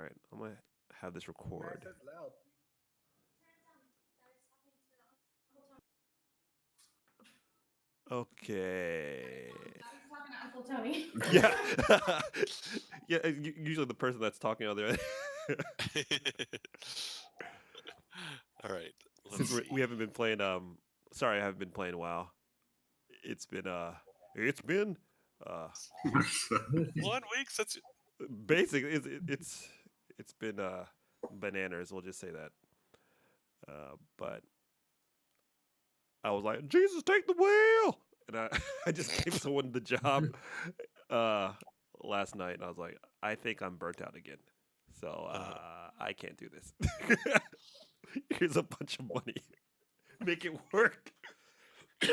right, I'm gonna have this record. Guys, that's loud. Okay. Talking to Uncle Tony. Yeah. Yeah. Usually the person that's talking out there. All right. Since we haven't been playing. Sorry, I haven't been playing WoW. It's been. It's been. Uh. 1 week since. Basically, it's been bananas. We'll just say that. But I was like, Jesus, take the wheel, and I just gave someone the job uh, last night, and I was like, I think I'm burnt out again, so I can't do this. Here's a bunch of money, make it work. Okay,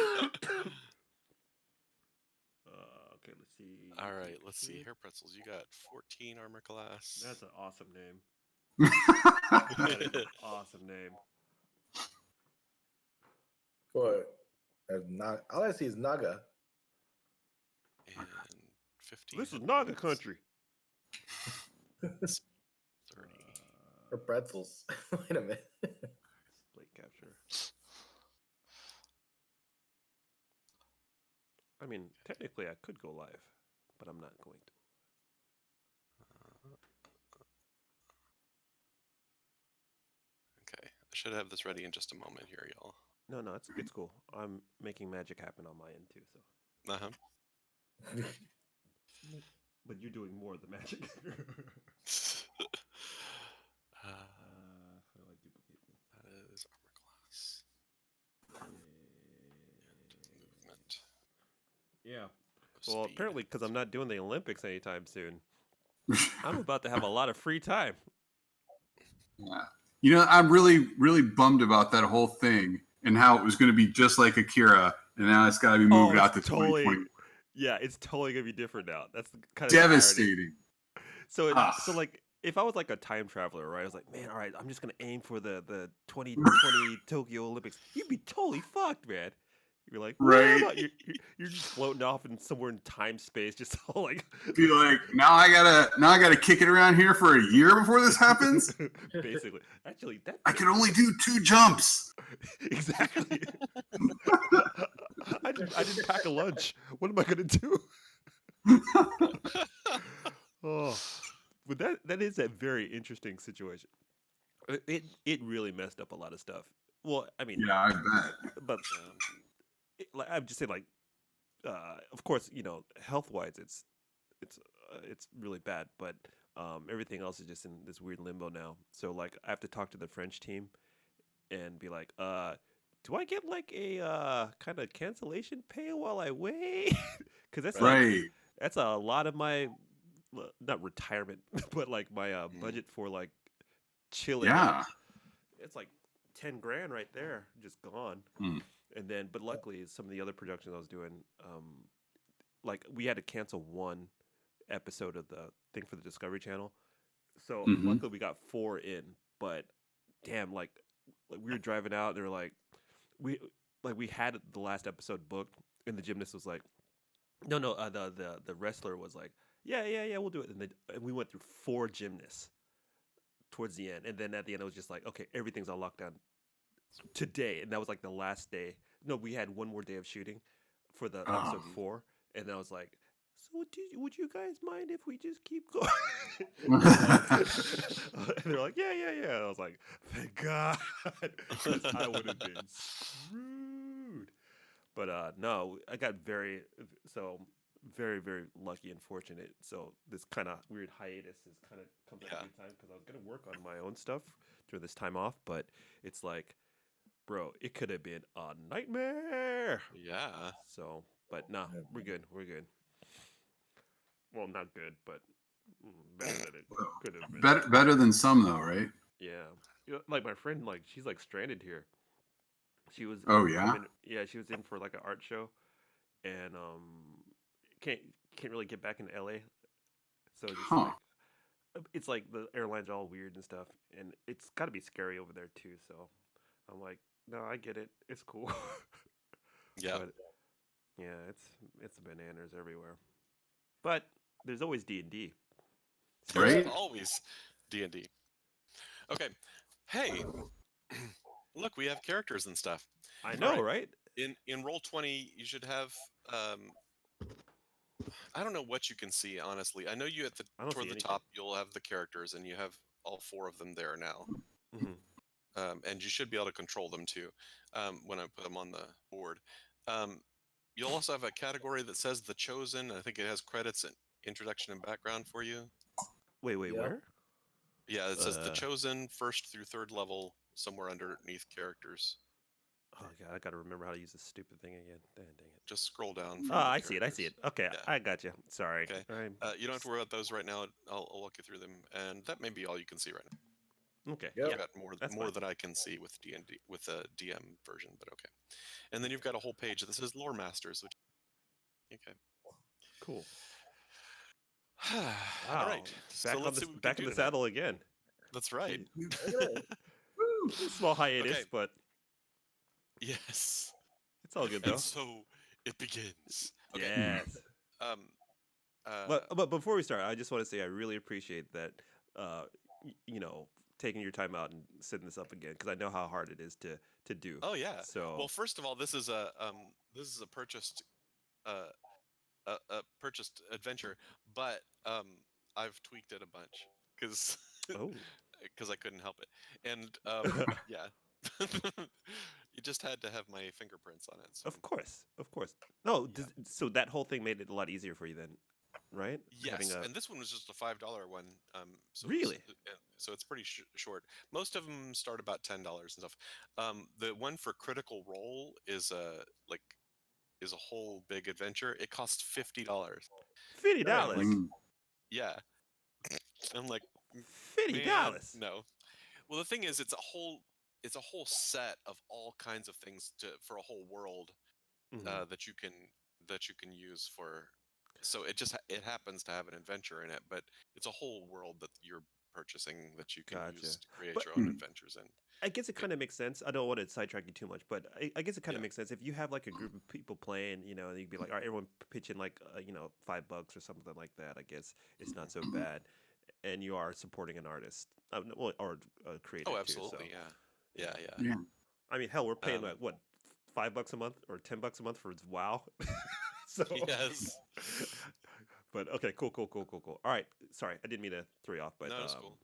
let's see. All right, let's see. Hair pretzels. You got 14 armor class. That's an awesome name. That is an awesome name. What? All I see is Naga. And 15. This is Naga country. 30. Or pretzels. Wait a minute. Plate capture. I mean, technically, I could go live, but I'm not going to. Okay, I should have this ready in just a moment here, y'all. No, it's cool. I'm making magic happen on my end too. So. But you're doing more of the magic. How do I duplicate this? That is armor class. And movement. Yeah. Speed. Well, apparently, because I'm not doing the Olympics anytime soon, I'm about to have a lot of free time. Yeah. You know, I'm really, really bummed about that whole thing and how it was going to be just like Akira, and now it's got to be moved out to 2020. Yeah, it's totally gonna be different now. That's the kind of Devastating. So, so like, if I was like a time traveler, right? I was like, man, all right, I'm just gonna aim for the 2020 Tokyo Olympics. You'd be totally fucked, man. You'd be like, right? You're just floating off in somewhere in time space, just all like. Be like, now I gotta kick it around here for a year before this happens. Basically, actually, I can only do 2 jumps. Exactly. I didn't pack a lunch. What am I gonna do? Oh, but that is a very interesting situation. It really messed up a lot of stuff. Well, I mean, yeah, I bet. But like I'm just saying, like, of course, you know, health wise, it's really bad. But everything else is just in this weird limbo now. So like, I have to talk to the French team and be like, do I get like a kind of cancellation pay while I wait? Because that's right. Like, that's a lot of my not retirement, but like my budget for like chilling. Yeah, it's like 10 grand right there, just gone. And then, but luckily, some of the other productions I was doing, like we had to cancel one episode of the thing for the Discovery Channel. So luckily, we got 4 in. But damn, like we were driving out, and they were like, we had the last episode booked, and the gymnast was like, no, the wrestler was like, yeah, we'll do it. And we went through 4 gymnasts towards the end, and then at the end, it was just like, okay, everything's on lockdown today, and that was like the last day. No, we had one more day of shooting for the episode 4, and then I was like, so would you guys mind if we just keep going? And they're like, yeah. And I was like, thank God, 'cause I would have been screwed. But no, I got very very lucky and fortunate. So this kind of weird hiatus is kind of comes at a good time because I was gonna work on my own stuff during this time off, but it's like, bro, it could have been a nightmare. Yeah. So, but nah, we're good. Well, not good, but better than it could have been. Better than some though, right? Yeah, like my friend, like she's like stranded here. She was. Oh yeah. She was in for like an art show, and can't really get back into LA. So just like, it's like the airlines are all weird and stuff, and it's got to be scary over there too. So I'm like, no, I get it. It's cool. Yeah. But, yeah, it's bananas everywhere. But there's always D&D. Right? Always. D&D. Okay. Hey, look, we have characters and stuff. I know, Alright. right? In Roll20, you should have. I don't know what you can see, honestly. I know you I don't toward see the anything. top, you'll have the characters, and you have all 4 of them there now. Mhm. And you should be able to control them too when I put them on the board. You'll also have a category that says The Chosen. I think it has credits and introduction and background for you. Wait, Yep. where? Yeah, it says The Uh. Chosen, 1st through 3rd level, somewhere underneath characters. Oh god, I gotta remember how to use this stupid thing again. Dang it. Just scroll down from Oh, the I see it. I see it. characters. Okay, Yeah. I got you. Sorry. Okay. You don't have to worry about those right now. I'll walk you through them, and that may be all you can see right now. Okay. Yep. I've got more that's more fine. than I can see with D&D with the DM version, but okay. And then you've got a whole page that says Lore Masters, which okay. Cool. All Wow. right. So let's see what we back can in do the tonight. saddle again. That's right. Look at that. Woo! Small hiatus, Okay. but Yes. it's all good though. And so it begins. Okay. Yes. But before we start, I just want to say I really appreciate that. You know, taking your time out and setting this up again because I know how hard it is to do. Oh yeah. So Well, first of all, this is a purchased a purchased adventure, but I've tweaked it a bunch because oh. I couldn't help it, and yeah, you just had to have my fingerprints on it. So. Of course. No, Yeah. so that whole thing made it a lot easier for you then, right? Yes, and this one was just a $5 one. So Really? so it's pretty short. Most of them start about $10 and stuff. The one for Critical Role is a whole big adventure. It costs $50. $50. Like, yeah, I'm like, $50. man, no. Well, the thing is, it's a whole set of all kinds of things for a whole world Mhm. that you can use for. So it happens to have an adventure in it, but it's a whole world that you're purchasing that you can Gotcha. use to create But- your own adventures in. I guess it kind of makes sense. I don't want to sidetrack you too much, but I guess it kind of Yeah. makes sense if you have like a group of people playing, you know, and you'd be like, all right, everyone pitch in like, $5 or something like that. I guess it's not so bad, and you are supporting an artist, or a creator. Oh, too, absolutely, so. yeah. Yeah. I mean, hell, we're paying Um, like what, $5 a month or $10 a month for WoW. So Yes. But okay, cool. All right, sorry, I didn't mean to throw you off, but No, it's cool.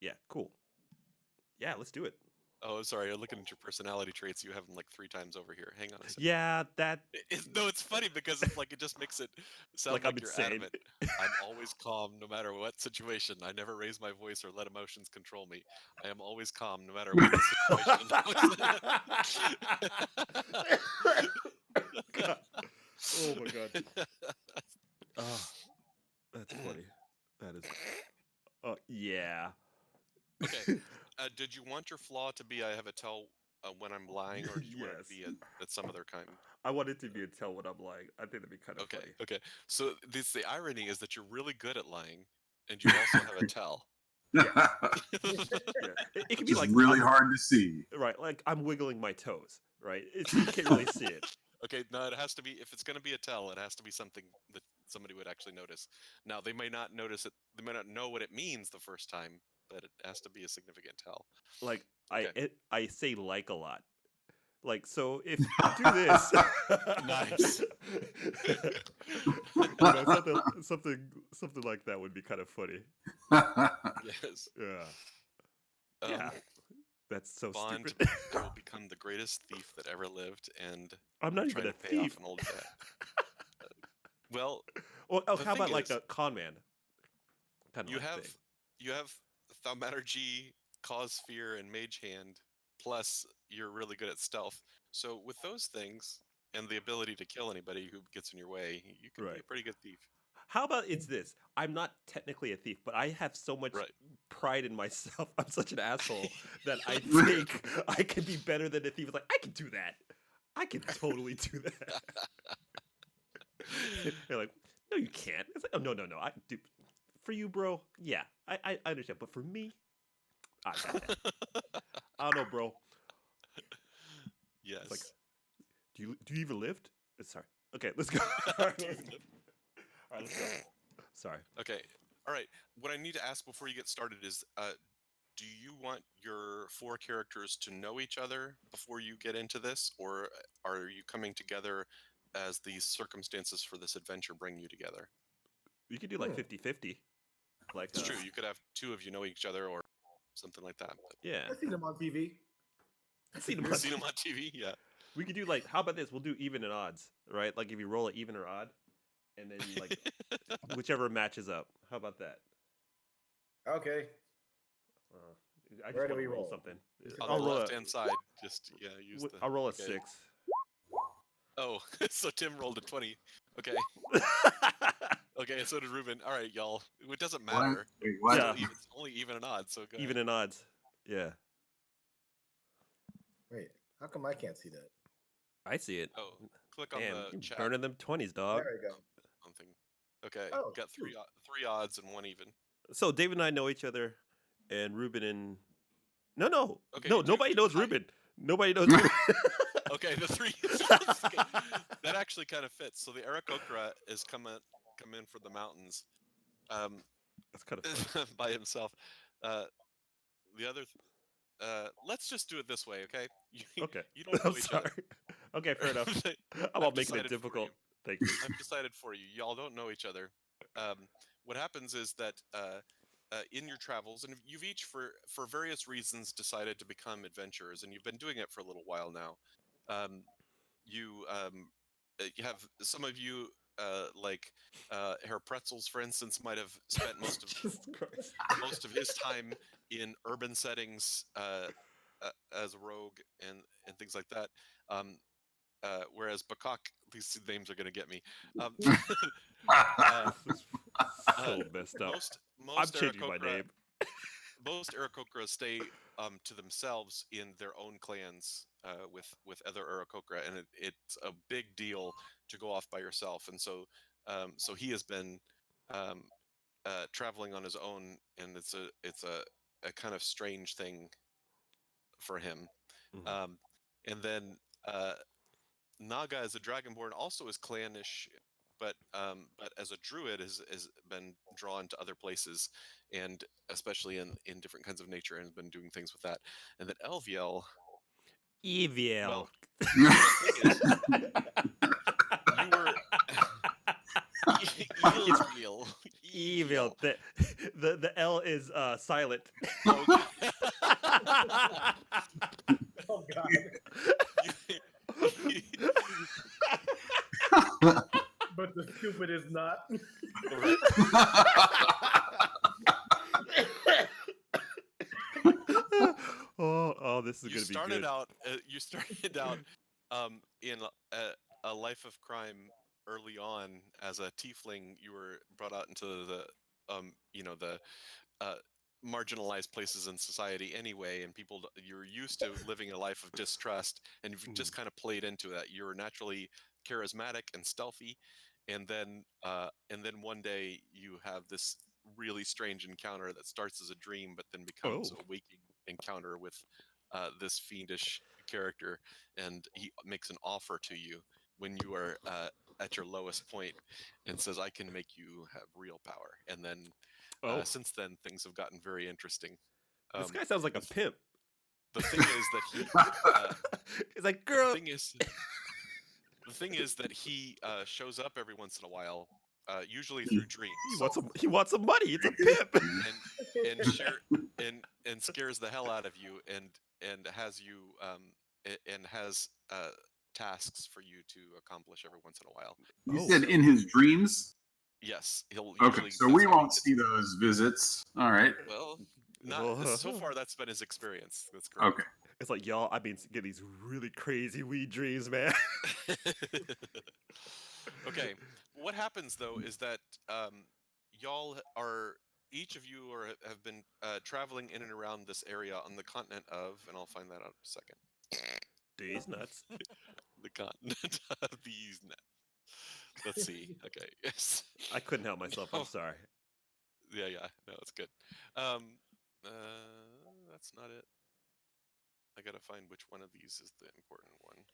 yeah, cool. Yeah, let's do it. Oh, sorry. I'm looking at your personality traits. You have them like 3 times over here. Hang on a second. Yeah, that No, it's funny because it's like it just makes it sound Like like, I'm you're insane. adamant. I'm always calm no matter what situation. I never raise my voice or let emotions control me. I am always calm no matter what the situation. God. Oh my god. Oh, that's funny. That is. Yeah. Okay. Did you want your flaw to be I have a tell when I'm lying, or did you want it to Yes. be at some other kind? I want it to be a tell when I'm lying. I think that'd be kind of Okay. funny. Okay. So the irony is that you're really good at lying, and you also have a tell. Yeah. It can be It's like really hard to see. Right, like I'm wiggling my toes. Right, you can't really see it. Okay, no, it has to be. If it's going to be a tell, it has to be something that somebody would actually notice. Now, they may not notice it. They may not know what it means the first time, but it has to be a significant tell. Like Okay. I say like a lot. Like, so if you do this, Nice. Something like that would be kind of funny. Yes. Yeah, yeah, that's so Bond stupid. will become the greatest thief that ever lived, and I'm not try even to a pay thief. off an old debt. Well, Well, the how thing about like is, a con man? Kind of you like have thing. you have Thaumaturgy, Cause Fear, and Mage Hand. Plus, you're really good at stealth. So with those things and the ability to kill anybody who gets in your way, you can be Right. a pretty good thief. How about it's this? I'm not technically a thief, but I have so much Right. pride in myself. I'm such an asshole that I think I can be better than a thief. It's like, I can do that. I can totally do that. They're like, no, you can't. It's like, oh, no. I do. For you, bro, yeah, I understand. But for me, I got that. I don't know, bro. Yes. It's like, do you even lift? Sorry. Okay, let's go. All right, let's go. Sorry. Okay. All right. What I need to ask before you get started is, do you want your 4 characters to know each other before you get into this, or are you coming together as the circumstances for this adventure bring you together? You could do like 50-50. Like It's true. You could have 2 of you know each other, or something like that. But yeah. I've seen them on TV. I've seen them you've on seen them on TV, yeah. We could do like, how about this? We'll do even and odds, right? Like if you roll it even or odd, and then you like whichever matches up. How about that? Okay. I just Where do want we to roll roll? something. On I'll the roll left-hand side, just use the. I'll roll a okay. 6. Oh, so Tim rolled a 20. Okay. Okay, so did Ruben. All right, y'all. It doesn't matter. Wait, what? Yeah. It's only even and odd, so go Even ahead. and odds. Yeah. Wait, how come I can't see that? I see it. Oh, click on Damn, the you chat. burning them 20s, dog. There we go. Something. Okay, Oh, got shoot. 3 odds and 1 even. So David and I know each other, and Ruben and no, Okay, no, you nobody do knows hide. Ruben. Nobody knows Ruben. Okay, the 3. That actually kind of fits. So the Aarakocra is come in from the mountains, That's kind of fun. by himself. The other. Let's just do it this way, okay? Okay. You don't I'm know each sorry. other. Okay, fair enough. I'm I've all making it decided for difficult. you. Thank you. I've decided for you. Y'all don't know each other. What happens is that in your travels, and you've each, for various reasons, decided to become adventurers, and you've been doing it for a little while now. You have some of you, like Herr Pretzels, for instance, might have spent Jesus Christ. most of his time in urban settings as a rogue and things like that. Whereas Bakak, these names are going to get me. This is so messed up. I'm Most changing my name. Most Aarakocra stay to themselves in their own clans with other Aarakocra, and it's a big deal to go off by yourself. And so he has been traveling on his own, and it's a kind of strange thing for him. Mhm. And then Naga, as a dragonborn, also is clannish, but as a druid has been drawn to other places, and especially in different kinds of nature, and has been doing things with that. And then Elviel, Evil. well, the thing is, you were Evil. Evil. The L is silent. Okay. Oh God. But the stupid is not. Right. Oh, this is You gonna be started good. out. You started out in a life of crime early on as a tiefling. You were brought out into the the marginalized places in society anyway, and you're used to living a life of distrust, and you've just kind of played into that. You're naturally charismatic and stealthy, and then one day you have this really strange encounter that starts as a dream, but then becomes Oh. a waking encounter with this fiendish character, and he makes an offer to you when you are at your lowest point, and says, "I can make you have real power." And then Oh. since then, things have gotten very interesting. This guy sounds like a pimp. The thing is that he. He's like, girl. The thing is that he shows up every once in a while, usually through dreams. He wants some money. It's a pimp. And scares the hell out of you, and has you and has tasks for you to accomplish every once in a while. You said in his dreams? Yes, he'll Okay, usually. so we won't see those visits. All right. Well, not so far. That's been his experience. That's great. Okay. It's like, y'all, I've been getting these really crazy weed dreams, man. Okay, what happens though is that y'all are, each of you have been traveling in and around this area on the continent of, and I'll find that out in a second. These nuts. The continent of these nuts. Let's see. Okay, yes. I couldn't help myself. I'm sorry. Yeah, no, it's good. That's not it. I gotta find which one of these is the important one.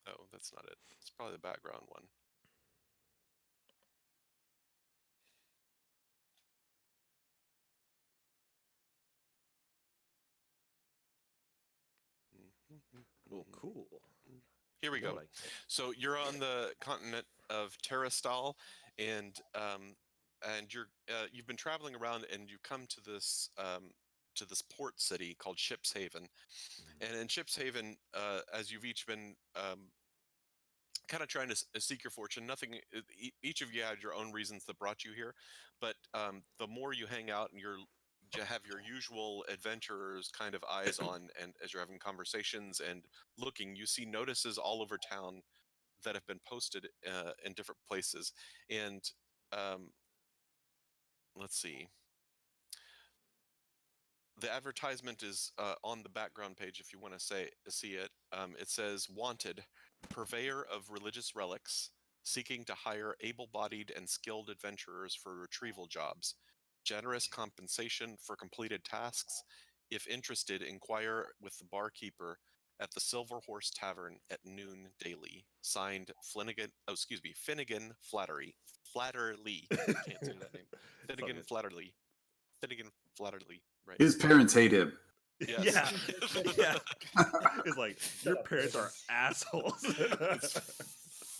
Oh, that's not it. It's probably the background one. Oh, cool. Here we You know go. what So you're on the continent of Terrastal, and you've been traveling around, and you come to this port city called Ship's Haven. And in Ship's Haven, as you've each been kind of trying to seek your fortune, each of you had your own reasons that brought you here, but the more you hang out and you have your usual adventurers kind of eyes on, and as you're having conversations and looking, you see notices all over town that have been posted in different places. And um, let's see. The advertisement is on the background page if you want to see it. It says, "Wanted, purveyor of religious relics, seeking to hire able-bodied and skilled adventurers for retrieval jobs. Generous compensation for completed tasks. If interested, inquire with the barkeeper at the Silver Horse Tavern at noon daily. Signed, Finnegan Flattery. Flatterly. Can't say that name. Finnegan Flatterly. Finnegan Flatterly. Right. His parents hate him. Yes. Yeah. Yeah. It's like, your parents are assholes. It's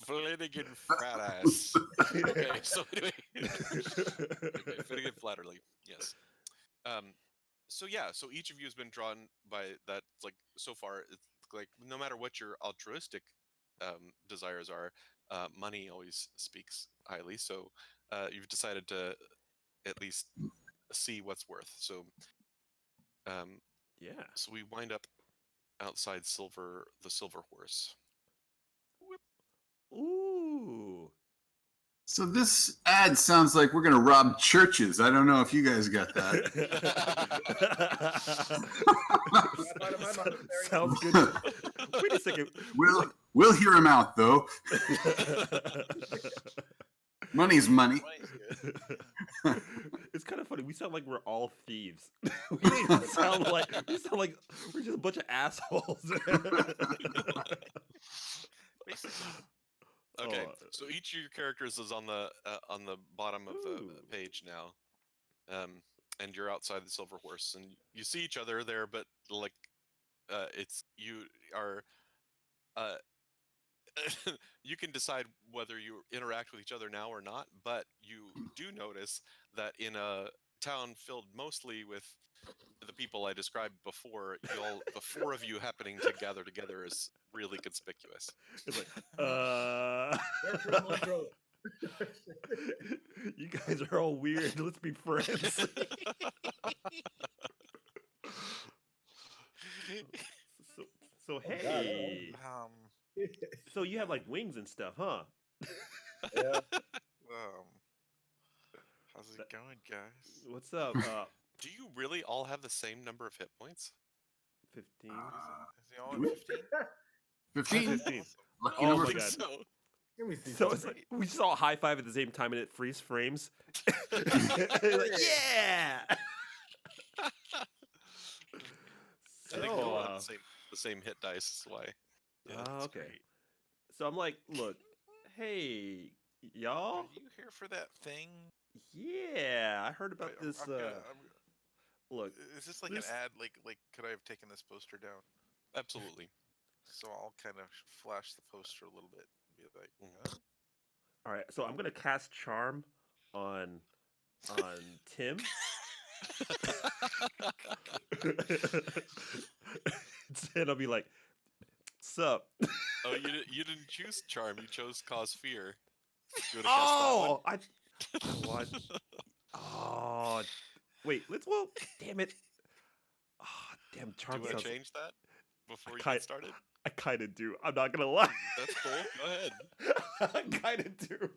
Finnegan frat ass. Okay, so anyway. Okay, Finnegan Flatterly. Yes. So yeah, so each of you has been drawn by that. Like so far, it's like no matter what your altruistic desires are, money always speaks highly. So you've decided to at least see what's worth. So um, Yeah. so we wind up outside the Silver Horse. Ooh. So this ad sounds like we're gonna rob churches. I don't know if you guys got that. Sounds good. Wait a second. We'll hear him out though. Money's money. It's kind of funny. We sound like we're all thieves. We sound like we're just a bunch of assholes. Okay, Oh. so each of your characters is on the bottom of the Ooh. page now, and you're outside the Silver Horse, and you see each other there, but like, you are, uh, you can decide whether you interact with each other now or not, but you do notice that in a town filled mostly with the people I described before, the four of you happening to gather together is really conspicuous. It's like, We're from Montrose. you guys are all weird. Let's be friends. So, so hey. So you have like wings and stuff, huh? Yeah. How's it going, guys? What's up? Do you really all have the same number of hit points? 15. Is he all at 15? 15. 15. Lucky Oh number my 15. god. So, Let me see. So it's like we just all high five at the same time and it freeze frames. Like, yeah. I think we all have the same hit dice. That's why. Yeah, that's okay. great. So I'm like, look, hey, y'all. Are you here for that thing? Yeah, I heard about this. Look, is this like this- an ad? Like, could I have taken this poster down? Absolutely. So I'll kind of flash the poster a little bit and be like, huh? all right. So I'm gonna cast charm on Tim. And I'll be like, "Sup?" Oh, you didn't choose charm. You chose cause fear. You wanna cast that one? What? Oh, wait. Damn it. Oh, damn, Do charm you want sounds. to change that before you ki- get started? I kind of do. I'm not gonna lie. That's cool. Go ahead. I kind of do.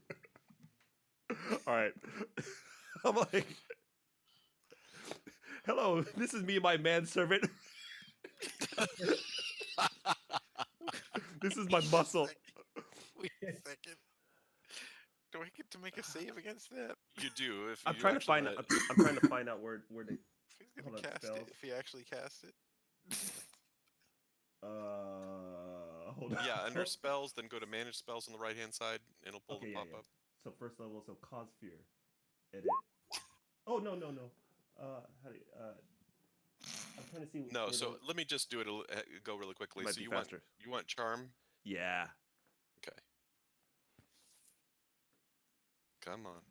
All right. I'm like, hello. This is me, and my manservant. This is my muscle. Wait a second. Do I get to make a save against that? You do. If I'm you trying to actually find. let- I'm trying to find out where to. If he's gonna Hold on, cast spells. it, if he actually casts it. Hold on. Yeah, under spells, then go to manage spells on the right hand side, and it'll pull Okay, the yeah, pop yeah. up. So first level, so cause fear. Edit. Oh no. How do you, I'm trying to see. No, where so to- let me just do it. Go really quickly. Might So be you faster. want charm? Yeah. Okay. Come on.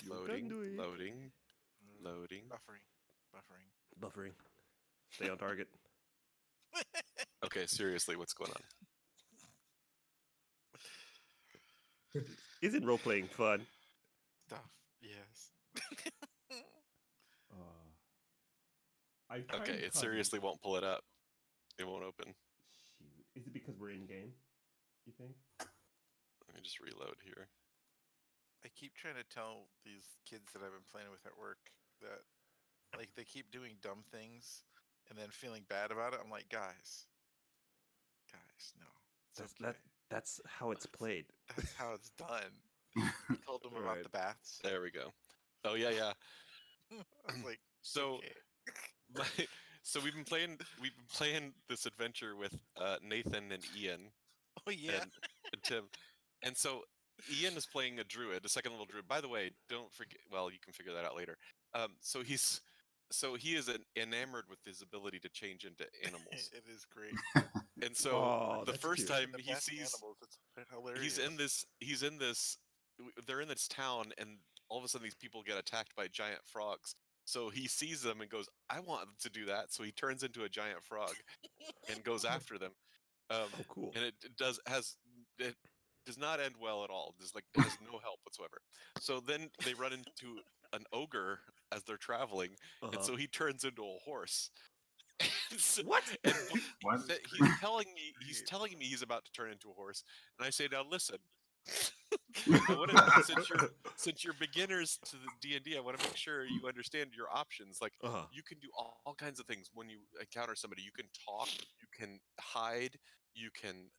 You can Loading. do it. Loading. Loading. Buffering. Buffering. Stay on target. Okay, seriously, what's going on? Isn't role playing fun? Stuff. Yes. Okay, it seriously won't pull it up. It won't open. Shoot. Is it because we're in game? You think? Let me just reload here. I keep trying to tell these kids that I've been playing with at work that, like, they keep doing dumb things and then feeling bad about it. I'm like, guys, no, it's okay. That's how it's played. That's how it's done. I told them about Right. the bats. There we go. Oh yeah. I was like, So, okay. so we've been playing this adventure with Nathan and Ian Oh yeah. and Tim, and so Ian is playing a druid, a second level druid. By the way, don't forget. Well, you can figure that out later. So he is enamored with his ability to change into animals, It is great. and so Oh, the that's first cute. time The he best sees animals, it's hilarious. they're in this town, and all of a sudden these people get attacked by giant frogs. So he sees them and goes, I want to do that. So he turns into a giant frog and goes after them. Oh, cool. And it does not end well at all. There's it has no help whatsoever. So then they run into an ogre as they're traveling, and so he turns into a horse. What? And What? he's telling me he's about to turn into a horse, and I say, now listen. Since you're beginners to the D&D, I want to make sure you understand your options. Like, you can do all kinds of things when you encounter somebody. You can talk, you can hide, you can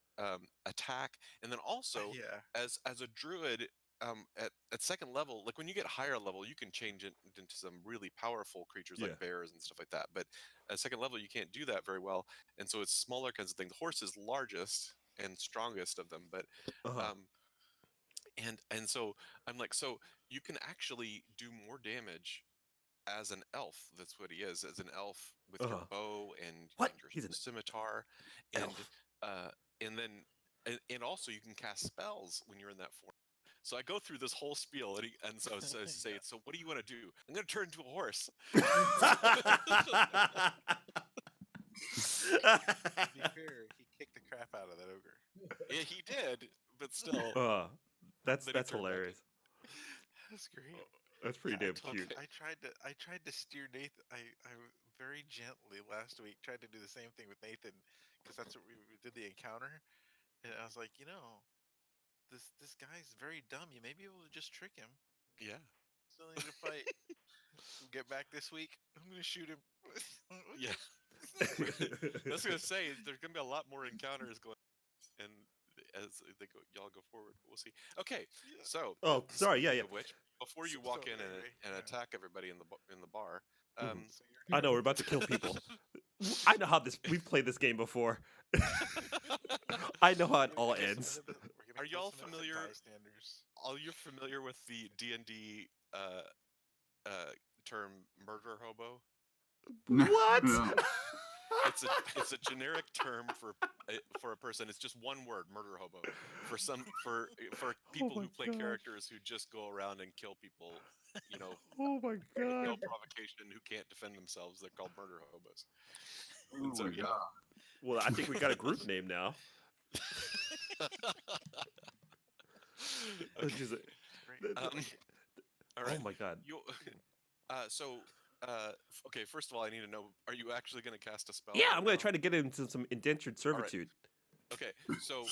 attack, and then also as a druid at second level, like when you get higher level, you can change it into some really powerful creatures like bears and stuff like that. But at second level, you can't do that very well, and so it's smaller kinds of things. The horse is largest and strongest of them, but and so I'm like, so you can actually do more damage as an elf. That's what he is, as an elf with your bow and What? your He's an scimitar, elf. and then and also you can cast spells when you're in that form. So I go through this whole spiel, and so I say, so what do you want to do? I'm going to turn into a horse. To be fair, he kicked the crap out of that ogre. Yeah, he did, but still. That's then he turned back hilarious. That's great. That's pretty damn cute. I tried to steer Nathan. I very gently last week tried to do the same thing with Nathan, because that's what we did, the encounter, and I was like, this guy's very dumb. You may be able to just trick him. Yeah. Still need to fight. We'll get back this week. I'm gonna shoot him. Yeah. I was gonna say there's gonna be a lot more encounters going, and as y'all go forward, we'll see. Okay, so sorry, yeah. of which, before you walk in and attack everybody in the bar, I know we're about to kill people. I know how we've played this game before. I know how it all ends. Are y'all familiar? Are you familiar with the D&D term "murder hobo"? What? No. It's a generic term for a person. It's just one word, murder hobo, for people who play characters who just go around and kill people, Oh my with no god. provocation, who can't defend themselves. They're called murder hobos. Oh my god. Well, I think we got a group name now. Okay. All right. Oh my god. Okay. First of all, I need to know: are you actually going to cast a spell? Yeah, I'm going to try to get into some indentured servitude. Okay. So,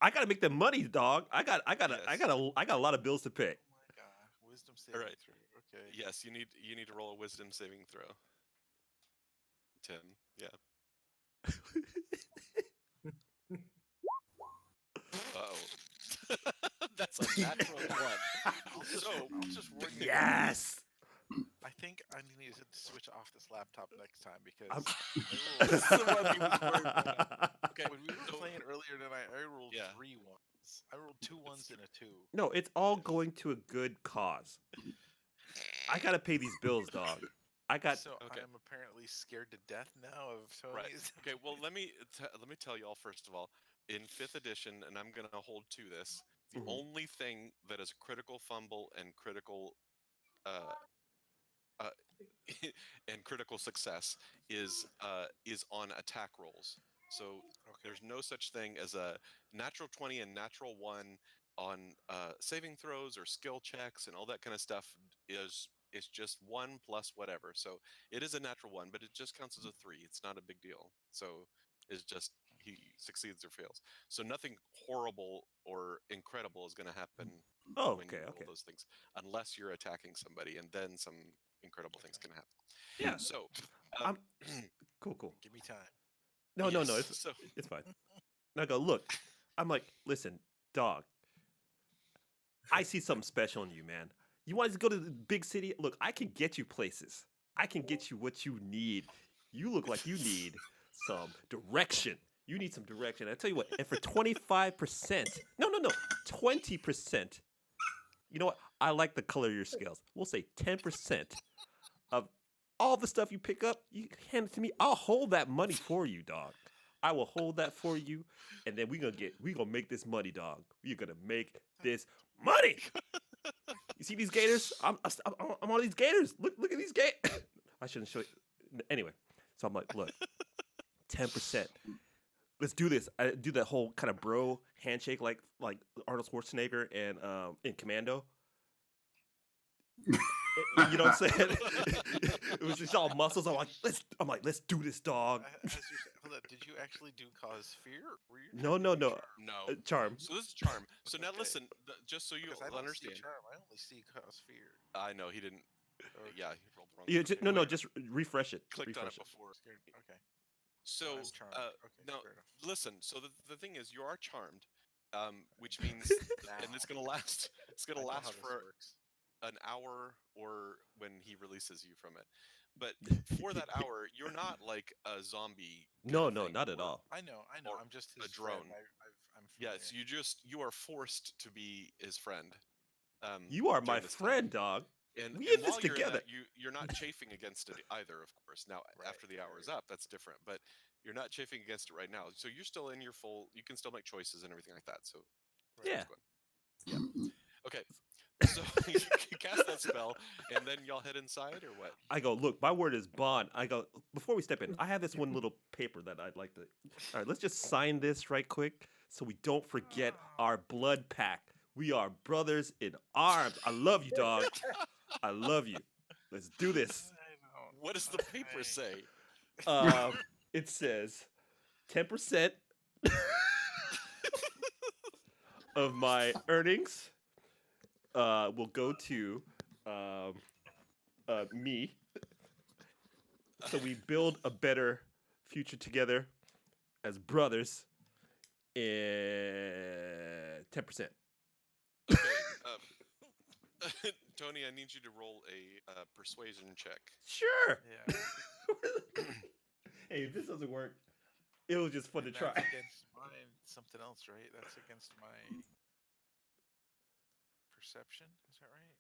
I got to make the money, dog. I got a lot of bills to pay. Oh my god, wisdom saving throw. Okay. Yes, you need to roll a wisdom saving throw. Tim. Yeah. Uh-oh. That's a natural one. I'll just work it. Yes. I think I need to switch off this laptop next time, because This is the one he was worried about. Okay. when we were playing earlier tonight, I rolled 3 ones. I rolled 2 ones and a 2. No, it's all going to a good cause. I gotta pay these bills, dog. I got So Okay. I'm apparently scared to death now of Right. Tony's. Okay. Well, let me tell you all first of all. In 5th edition, and I'm gonna hold to this. The Mhm. only thing that is critical fumble and critical uh, uh, and critical success is on attack rolls. So Okay. there's no such thing as a natural 20 and natural 1 on saving throws or skill checks and all that kind of stuff. It's just 1 plus whatever. So it is a natural 1, but it just counts as a 3. It's not a big deal. So it's just he succeeds or fails. So nothing horrible or incredible is going to happen Oh, when you okay, roll okay. those things, unless you're attacking somebody, and then some incredible things Okay. can happen. Yeah. So, I'm cool. Give me time. No, yes, it's fine. And I go, look. I'm like, listen, dog. I see something special in you, man. You want to go to the big city? Look, I can get you places. I can get you what you need. You look like you need some direction. You need some direction. I tell you what, and for 25%, no, 20%, you know what? I like the color of your scales. We'll say 10% of all the stuff you pick up, you hand it to me. I'll hold that money for you, dog. I will hold that for you, and then we gonna make this money, dog. We're gonna make this money. You see these gators? I'm on these gators. Look at these gators. I shouldn't show you. Anyway, so I'm like, look, 10%. Let's do this. I do that whole kind of bro handshake like Arnold Schwarzenegger and in Commando. You know what I'm saying? It was just all muscles. I'm like, let's do this, dog. Hold on. Did you actually do cause fear? Or were you No, trying to do no. charm? no. Charm. So this is charm. So now Okay. listen, just so you Because I don't understand. see charm. I only see cause fear. I know he didn't. Okay. Yeah, he rolled the wrong. Yeah, Okay. no, Wait, just refresh it. clicked on Refresh it it. before. Scared. Okay. So I'm charmed. Okay. now Fair enough. listen. So the thing is, you are charmed, which means, and it's gonna last. It's I gonna know how last this for works. an hour or when he releases you from it. But for that hour, you're not like a zombie. No, Kinda thing, not at or- all. I know. or I'm just a his drone. friend. I'm familiar. Yes, you are forced to be his friend. You are my during this time. friend, dog. And We in this while you're in together. that, you're not chafing against it either, of course. Now, Right, after the hour is right. up, that's different. But you're not chafing against it right now. So you're still in your full. You can still make choices and everything like that. So Right. Yeah. yeah. Okay. So you can cast that spell, and then y'all head inside, or what? I go, look, my word is bond. I go, before we step in, I have this one little paper that I'd like to. All right, let's just sign this right quick so we don't forget our blood pact. We are brothers in arms. I love you, dog. I love you. Let's do this. I know. What does the paper Okay. say? It says 10% of my earnings will go to me. So we build a better future together as brothers. And 10%. Okay. Tony, I need you to roll a persuasion check. Sure. Yeah. Hey, if this doesn't work, it was just fun to And try. that's against mine. Something else, right? That's against my perception. Is that right?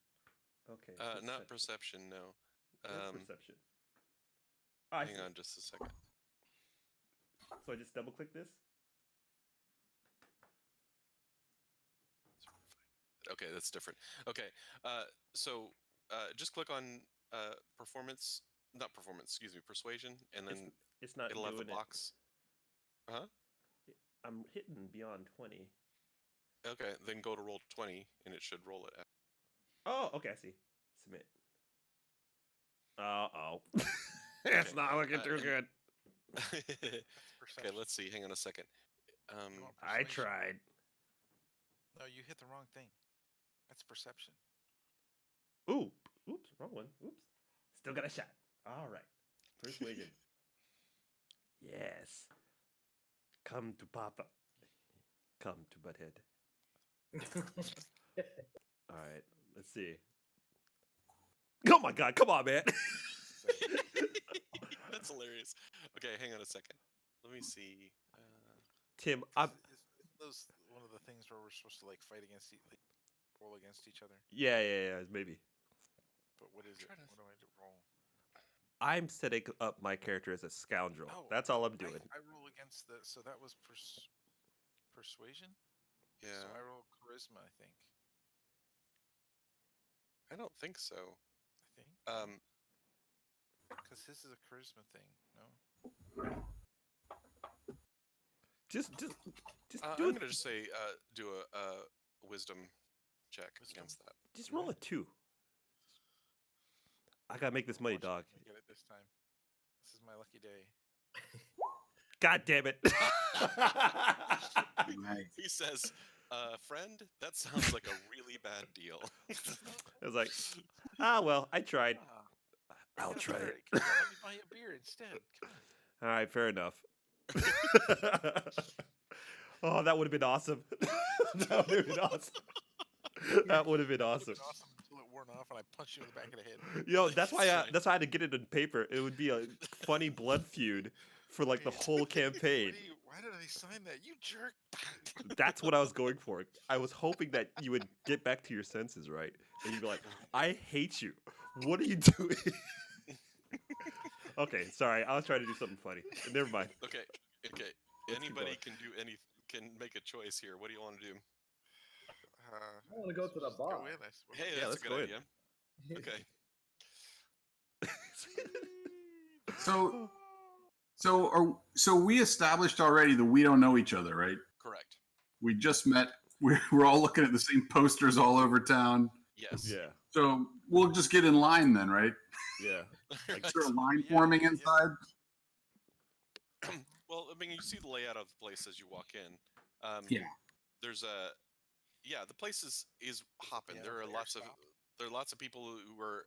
Okay. Not perception, no. What's perception? Hang on just a second. So I just double click this. Okay, that's different. Okay, so just click on performance, not performance, excuse me, persuasion, and then It's not it'll have the doing it. box. Huh? I'm hitting beyond 20. Okay, then go to roll 20, and it should roll it. Oh, okay, I see. Submit. Uh-oh. It's not looking too good. Okay, Perception. let's see. Hang on a second. You want I persuasion? tried. No, you hit the wrong thing. That's perception. Ooh. Oops, wrong one. Oops. Still got a shot. All right. Persuasion. Yes. Come to Papa. Come to Butthead. All right. Let's see. Oh my God! Come on, man. That's hilarious. Okay, hang on a second. Let me see. Tim, I'm. Is those one of the things where we're supposed to like fight against like roll against each other? Yeah, maybe. But what is it? Try to- What do I do? Roll. I'm setting up my character as a scoundrel. Oh, That's all I'm doing. I roll against the. So that was persuasion. Yeah, So I roll charisma. I think. I don't think so. I think. Um, Because his is a charisma thing. No. Just I'm do it. gonna just say do a wisdom check Wisdom? against that. Just roll a 2. I gotta make this money, Watch if dog. I get it this time. This is my lucky day. God damn it! Nice. He says, "Friend, that sounds like a really bad deal." I was like, well, I tried. Ah, I'll get a try beer. it. Come on, let me buy you a beer instead. Come on. All right, fair enough. Oh, that would have been awesome. That would have been awesome. That would have been It would awesome. have been awesome until it worn off and I punched you in the back of the head. You know, that's why Right. I had to get it in paper. It would be a funny blood feud for like the Right. whole campaign. Why did I sign that? You jerk. That's what I was going for. I was hoping that you would get back to your senses, right? And you'd be like, I hate you. What are you doing? Okay, sorry. I was trying to do something funny. Never mind. Okay. keep Anybody going. can make a choice here. What do you want to do? I want to go to the just go bar. in, I suppose. Hey, Yeah, that's let's a go good in. idea. Okay. So we established already that we don't know each other, right? Correct. We just met. We're all looking at the same posters all over town. Yes. Yeah, So we'll just get in line then, right? yeah. Right. Is there a line Yeah, forming yeah. inside? Well, I mean, you see the layout of the place as you walk in. Yeah. There's a the place is hopping. piano There are player lots of people who are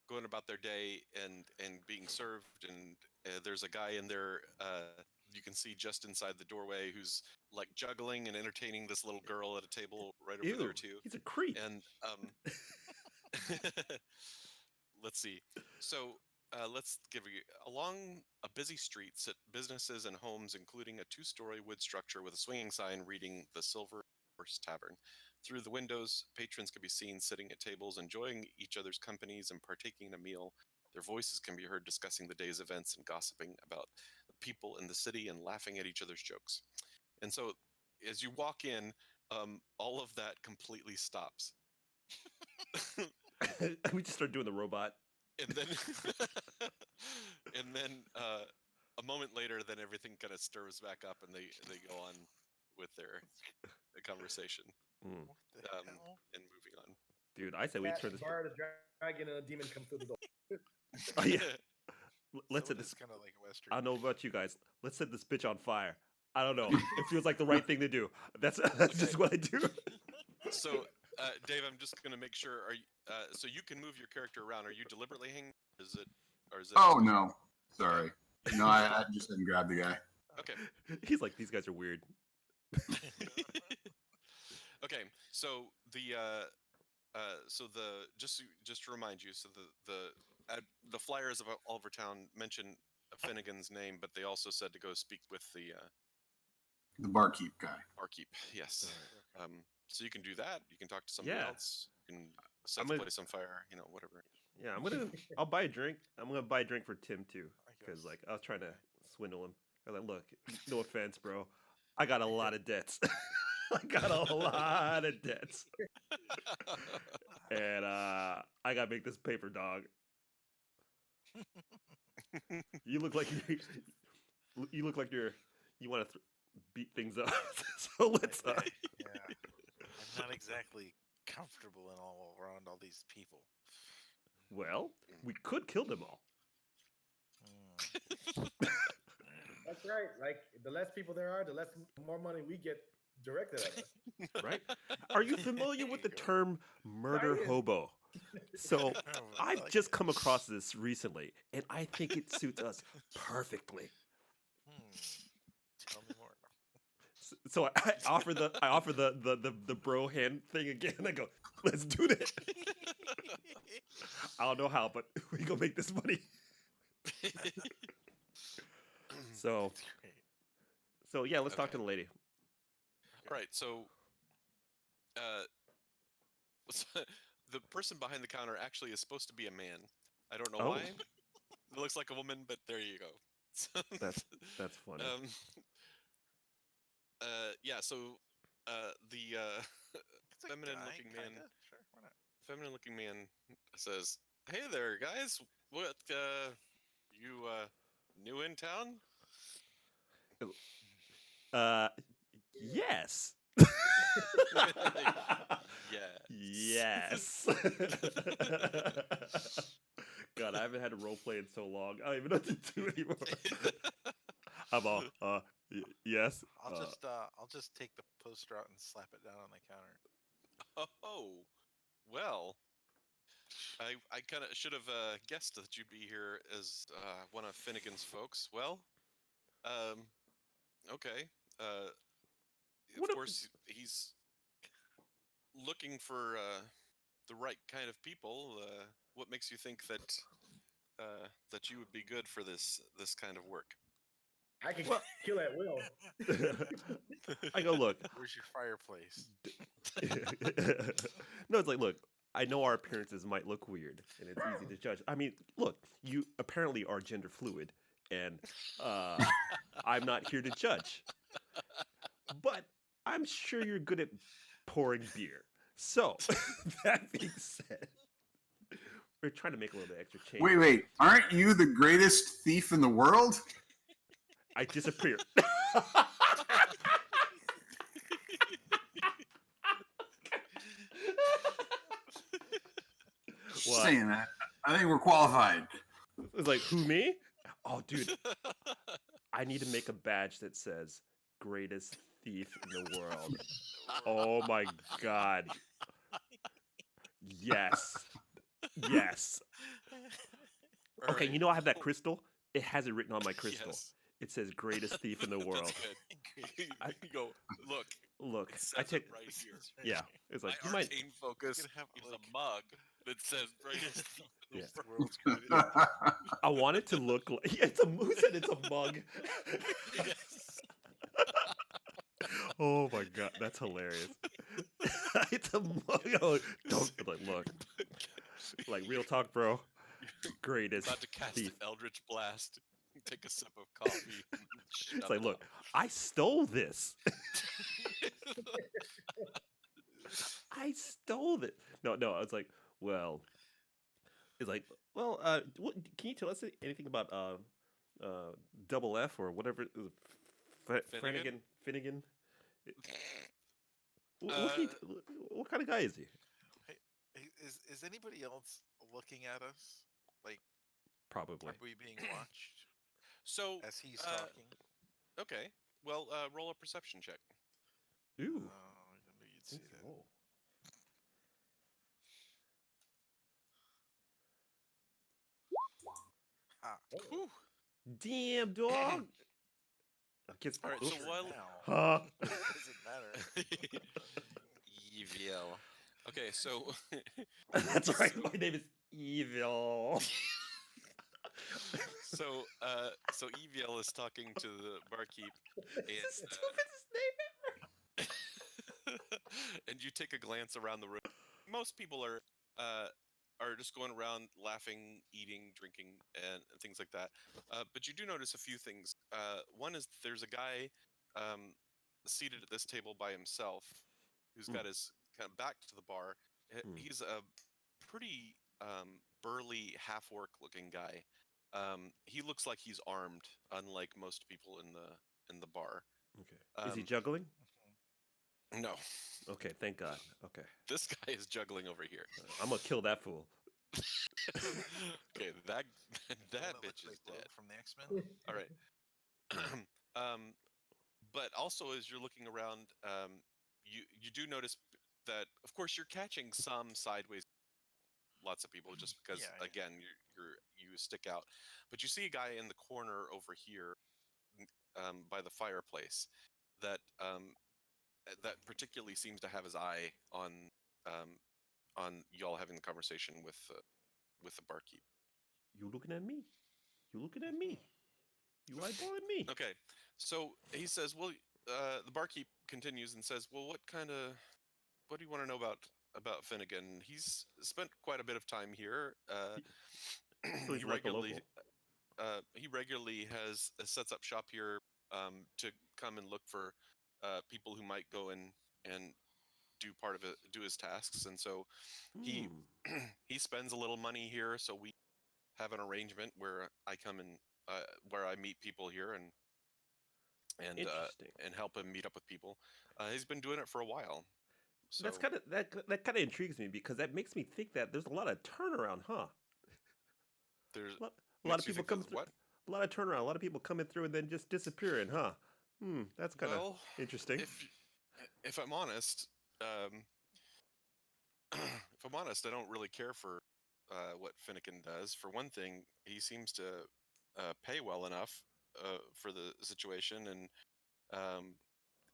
going about their day and being served, and there's a guy in there you can see just inside the doorway who's like juggling and entertaining this little girl at a table right over there Ew, too. he's a creep. And let's see. So let's give you along a busy street sit businesses and homes, including a two-story wood structure with a swinging sign reading the Silver Horse Tavern. Through the windows, patrons can be seen sitting at tables, enjoying each other's companies and partaking in a meal. Their voices can be heard discussing the day's events and gossiping about the people in the city and laughing at each other's jokes. And so, as you walk in, all of that completely stops. We just start doing the robot. And then and then a moment later, then everything kind of stirs back up and they go on with their conversation Mm. What the hell? and moving on. Dude, I say we Cat, turn this. bird, a dragon, and a demon come through the door. Oh yeah. Let's So set it this. is kind of like a western. I don't know about you guys. Let's set this bitch on fire. I don't know. It feels like the right thing to do. That's just what I do. So Dave, I'm just gonna make sure. Are you, so you can move your character around? Are you deliberately hanging? Or is it? Oh no, sorry. No, I just didn't grab the guy. Okay. He's like, these guys are weird. Okay. So just to remind you, so the flyers of Oliver Town mention Finnegan's name, but they also said to go speak with the The barkeep guy. barkeep. Yes. So you can do that. You can talk to somebody Yeah. else. You can set I'm the gonna- place on fire. You know, whatever. Yeah, I'll buy a drink. I'm gonna buy a drink for Tim too, I because guess. like I was trying to swindle him. I was like, look, no offense, bro, I got a lot of debts. I got a lot of debts, and I gotta make this paper, dog. You look like you look like you want to beat things up. So let's. Yeah. I'm not exactly comfortable in all around all these people. Well, we could kill them all. Hmm. That's right. Like the less people there are, the more money we get directed at us. Right? Are you familiar with the There you go. term murder Right. hobo? So Oh, I I've like just it. come across this recently, and I think it suits us perfectly. Tell me more. So I offer the bro hand thing again. I go, let's do this. I don't know how, but we gonna make this money. So Great. so yeah, let's talk Okay. to the lady. All right. So, the person behind the counter actually is supposed to be a man. I don't know Oh. why. It looks like a woman, but there you go. That's funny. Yeah. So, the It's a feminine-looking guy, man, kinda? Sure, why not? feminine-looking man says, "Hey there, guys. What? You new in town?" Yes. Yes. Yes. God, I haven't had a role play in so long. I don't even know what to do anymore. I'm all, yes. I'll just take the poster out and slap it down on the counter. Oh, well, I kind of should have guessed that you'd be here as one of Finnegan's folks. Well, um, okay. Of What? course, he's looking for the right kind of people. What makes you think that that you would be good for this kind of work? I can Well- kill at will. I go, look. Where's your fireplace? No, it's like, look, I know our appearances might look weird, and it's easy to judge. I mean, look, you apparently are gender fluid, and I'm not here to judge. But I'm sure you're good at pouring beer. So, that being said, we're trying to make a little bit extra change. Wait. Aren't you the greatest thief in the world? I disappear. Just What? saying that. I think we're qualified. It's like, who, me? Oh, dude, I need to make a badge that says greatest thief in the world. Oh my god. Yes. Yes. All Okay, right. you know I have that crystal? It has it written on my crystal. Yes. It says greatest thief in the world. That's good. I- You go, look. Look, It says I it take right here. yeah. It's like My you might arcane focus You could have, is like- a mug that says greatest thief in Yeah. the The world's greatest. Yeah. I want it to look like it's a who said it's a mug. Yes. Oh my god, that's hilarious. It's a mug. Oh, don't like look. Like real talk, bro. Greatest About to cast thief. an eldritch blast. Take a sip of coffee. And shut It's like, it look, up. I stole this. I stole it. No, it's like, well, it's like, well, what, can you tell us anything about Double F or whatever? Finnegan? Finnegan. Uh, What kind of guy is he? Hey, is anybody else looking at us? Like, Probably. are we being watched So, as he's talking? okay. Well, roll a perception check. Ooh. Oh, I knew you'd see Thanks, that. roll. Ah, Whew. Damn dog. I guess. All right, so oops. while now. Huh? It doesn't matter. Evil. Okay, so That's right. My name is Evil. so Evil is talking to the barkeep, It's the and stupidest name ever. and you take a glance around the room. Most people are just going around laughing, eating, drinking, and things like that. But you do notice a few things. One is there's a guy seated at this table by himself, who's got his kind of back to the bar. Hmm. He's a pretty burly, half-orc-looking guy. He looks like he's armed, unlike most people in the bar. Okay. Is he Um, juggling? No, Okay, thank God. Okay. this guy is juggling over here. I'm gonna kill that fool. Okay, that The that one bitch looks is like Rogue dead. from the X-Men. All right. But also as you're looking around, you do notice that of course you're catching some sideways. Lots of people just because Yeah, yeah. again you stick out, but you see a guy in the corner over here by the fireplace that that particularly seems to have his eye um, on y'all having the conversation with the barkeep. You looking at me? You looking at me? You eyeballing me? Okay, so he says, well, the barkeep continues and says, well, what do you want to know about Finnegan? He's spent quite a bit of time here. So he's He like a regularly, local. he regularly sets up shop here to come and look for people who might go and do part of it, do his tasks, and so he he spends a little money here. So we have an arrangement where I come and where I meet people here and Interesting. and help him meet up with people. He's been doing it for a while. So That's kind of that kind of intrigues me because that makes me think that there's a lot of turnaround, huh? there's A lot of makes you people think come there's through. what? A lot of turnaround. A lot of people coming through and then just disappearing, huh? That's kind of Well, interesting. if I'm honest, if I'm honest, I don't really care for what Finnegan does. For one thing, he seems to pay well enough for the situation, and um,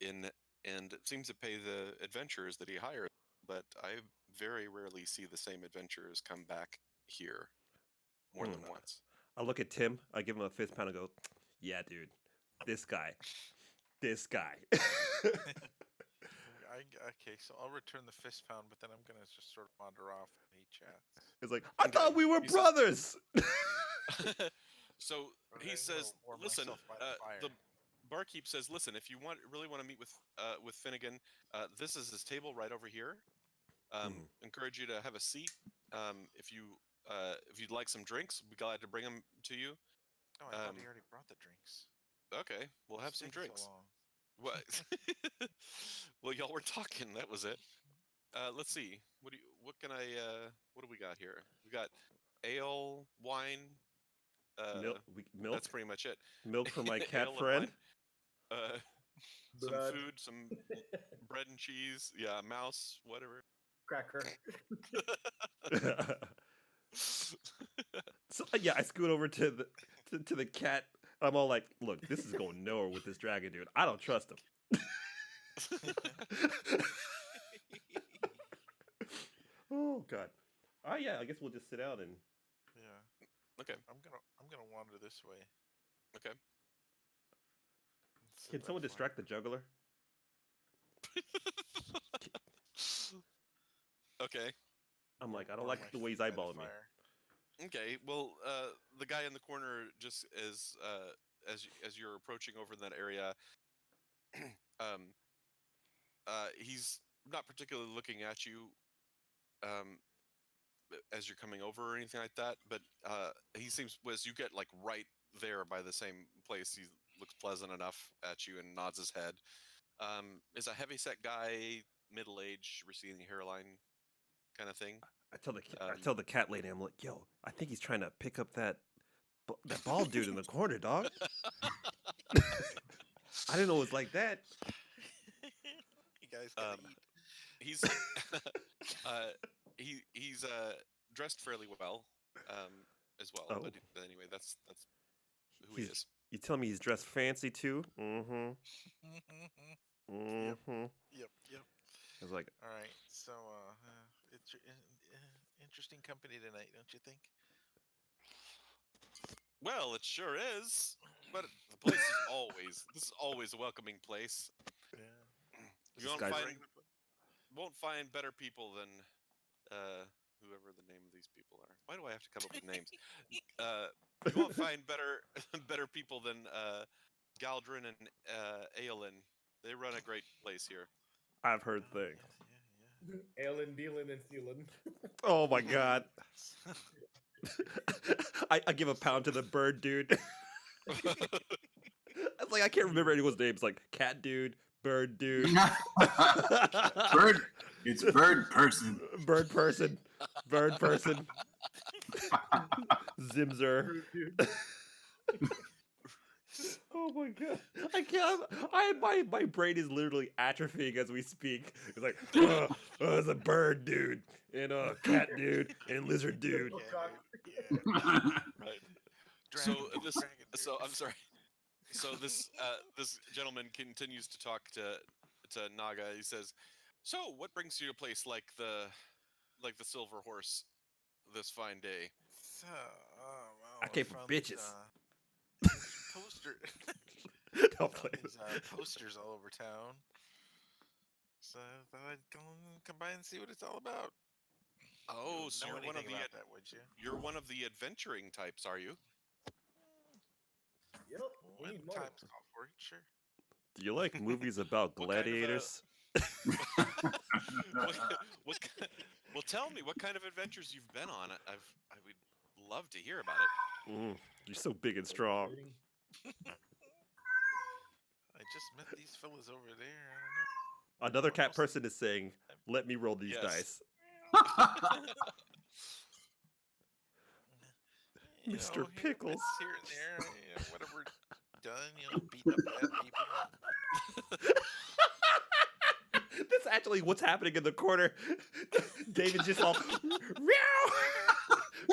in and it seems to pay the adventurers that he hires. But I very rarely see the same adventurers come back here more Hmm. than once. I look at Tim. I give him a fist pound and go, "Yeah, dude, this guy, this guy." Okay, so I'll return the fist pound, but then I'm gonna just sort of wander off and he chats. It's like I Okay. thought we were He says- brothers. So Or he I'm says, gonna warm "Listen, myself by the fire." the barkeep says, listen, if you really want to meet with Finnegan, this is his table right over here. Encourage you to have a seat. If you'd like some drinks, we'll be glad to bring them to you. Oh, I thought he already brought the drinks. Okay, we'll have What's some taking drinks. So long? What? Well, y'all were talking. That was it. Let's see. What can I? What do we got here? We got ale, wine. Milk, milk, That's pretty much it. milk for my cat Ale and friend. wine. Some Blood. food, some bread and cheese. Yeah, mouse, whatever. Cracker. So yeah, I scoot over to the cat. I'm all like, "Look, this is going nowhere with this dragon, dude. I don't trust him." Oh God. Oh yeah, I guess we'll just sit out and. Yeah. Okay. I'm gonna wander this way. Okay. and sit Can by someone the distract the juggler? Okay. I'm like, I don't warm like my the way he's feet by the eyeballing me. fire. Okay. Well, the guy in the corner just as you're approaching over in that area, um, he's not particularly looking at you, um, as you're coming over or anything like that. But he seems as you get like right there by the same place, he looks pleasant enough at you and nods his head. Is a heavyset guy, middle age, receding hairline, kind of thing. I tell the cat lady, I'm like, "Yo, I think he's trying to pick up that bald dude in the corner, dog." I didn't know it was like that. You guys gotta Um, eat. He's he's dressed fairly well, as well. Oh. But anyway, that's who he He's. is. You tell me he's dressed fancy too? Mm-hmm. Yep. Mm-hmm. Yep. I was like, All right. So, it's interesting company tonight, don't you think? Well, it sure is. But the place is always a welcoming place. Yeah. You This won't guy's- won't find better people than whoever the name of these people are. Why do I have to come up with names? You won't find better people than Galdrin and Aelin. They run a great place here. I've heard things. Yeah. Ailing, dealing, and stealing. Oh my God. I give a pound to the bird dude. It's like I can't remember anyone's names. Like cat dude, bird dude, Bird. It's bird person. bird person, bird person, Zimzer. Dude. Oh my God! I can't. My brain is literally atrophying as we speak. It's like, it's a bird dude and a cat dude and lizard dude. Yeah. Right. Dragon, So I'm sorry. So this gentleman continues to talk to Naga. He says, "So, what brings you to a place like the Silver Horse this fine day?" So, I came for bitches. Poster. Don't play. Posters all over town. So I thought I'd come by and see what it's all about. Oh, You so know you're one of anything the about that, would you? you're one of the adventuring types, are you? We when need more. times call for it, sure. Do you like movies about What kind of a- gladiators? Well, tell me what kind of adventures you've been on. I would love to hear about it. You're so big and strong. Trading. I just met these fellas over there. I don't know. Another cat Mostly- person is saying, "Let me roll these Yes. dice." You Mr. know, Pickles. Here and there, whatever done, beating up bad people. That's actually what's happening in the corner. David's just all, meow,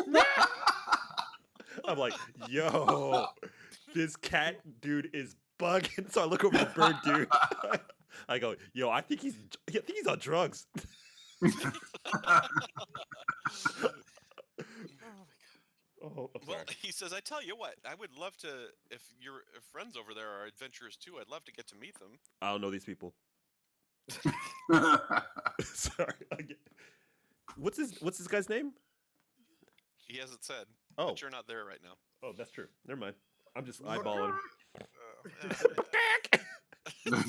meow. I'm like, yo, this cat dude is bugging. So I look over the bird dude. I go, yo, I think he's on drugs. Oh, I'm Well, sorry. he says, I tell you what, I would love to, if your friends over there are adventurers too, I'd love to get to meet them. I don't know these people. Sorry. What's this guy's name? He hasn't said, Oh. but you're not there right now. Oh, that's true. Never mind. I'm just Look eyeballing him. Yeah.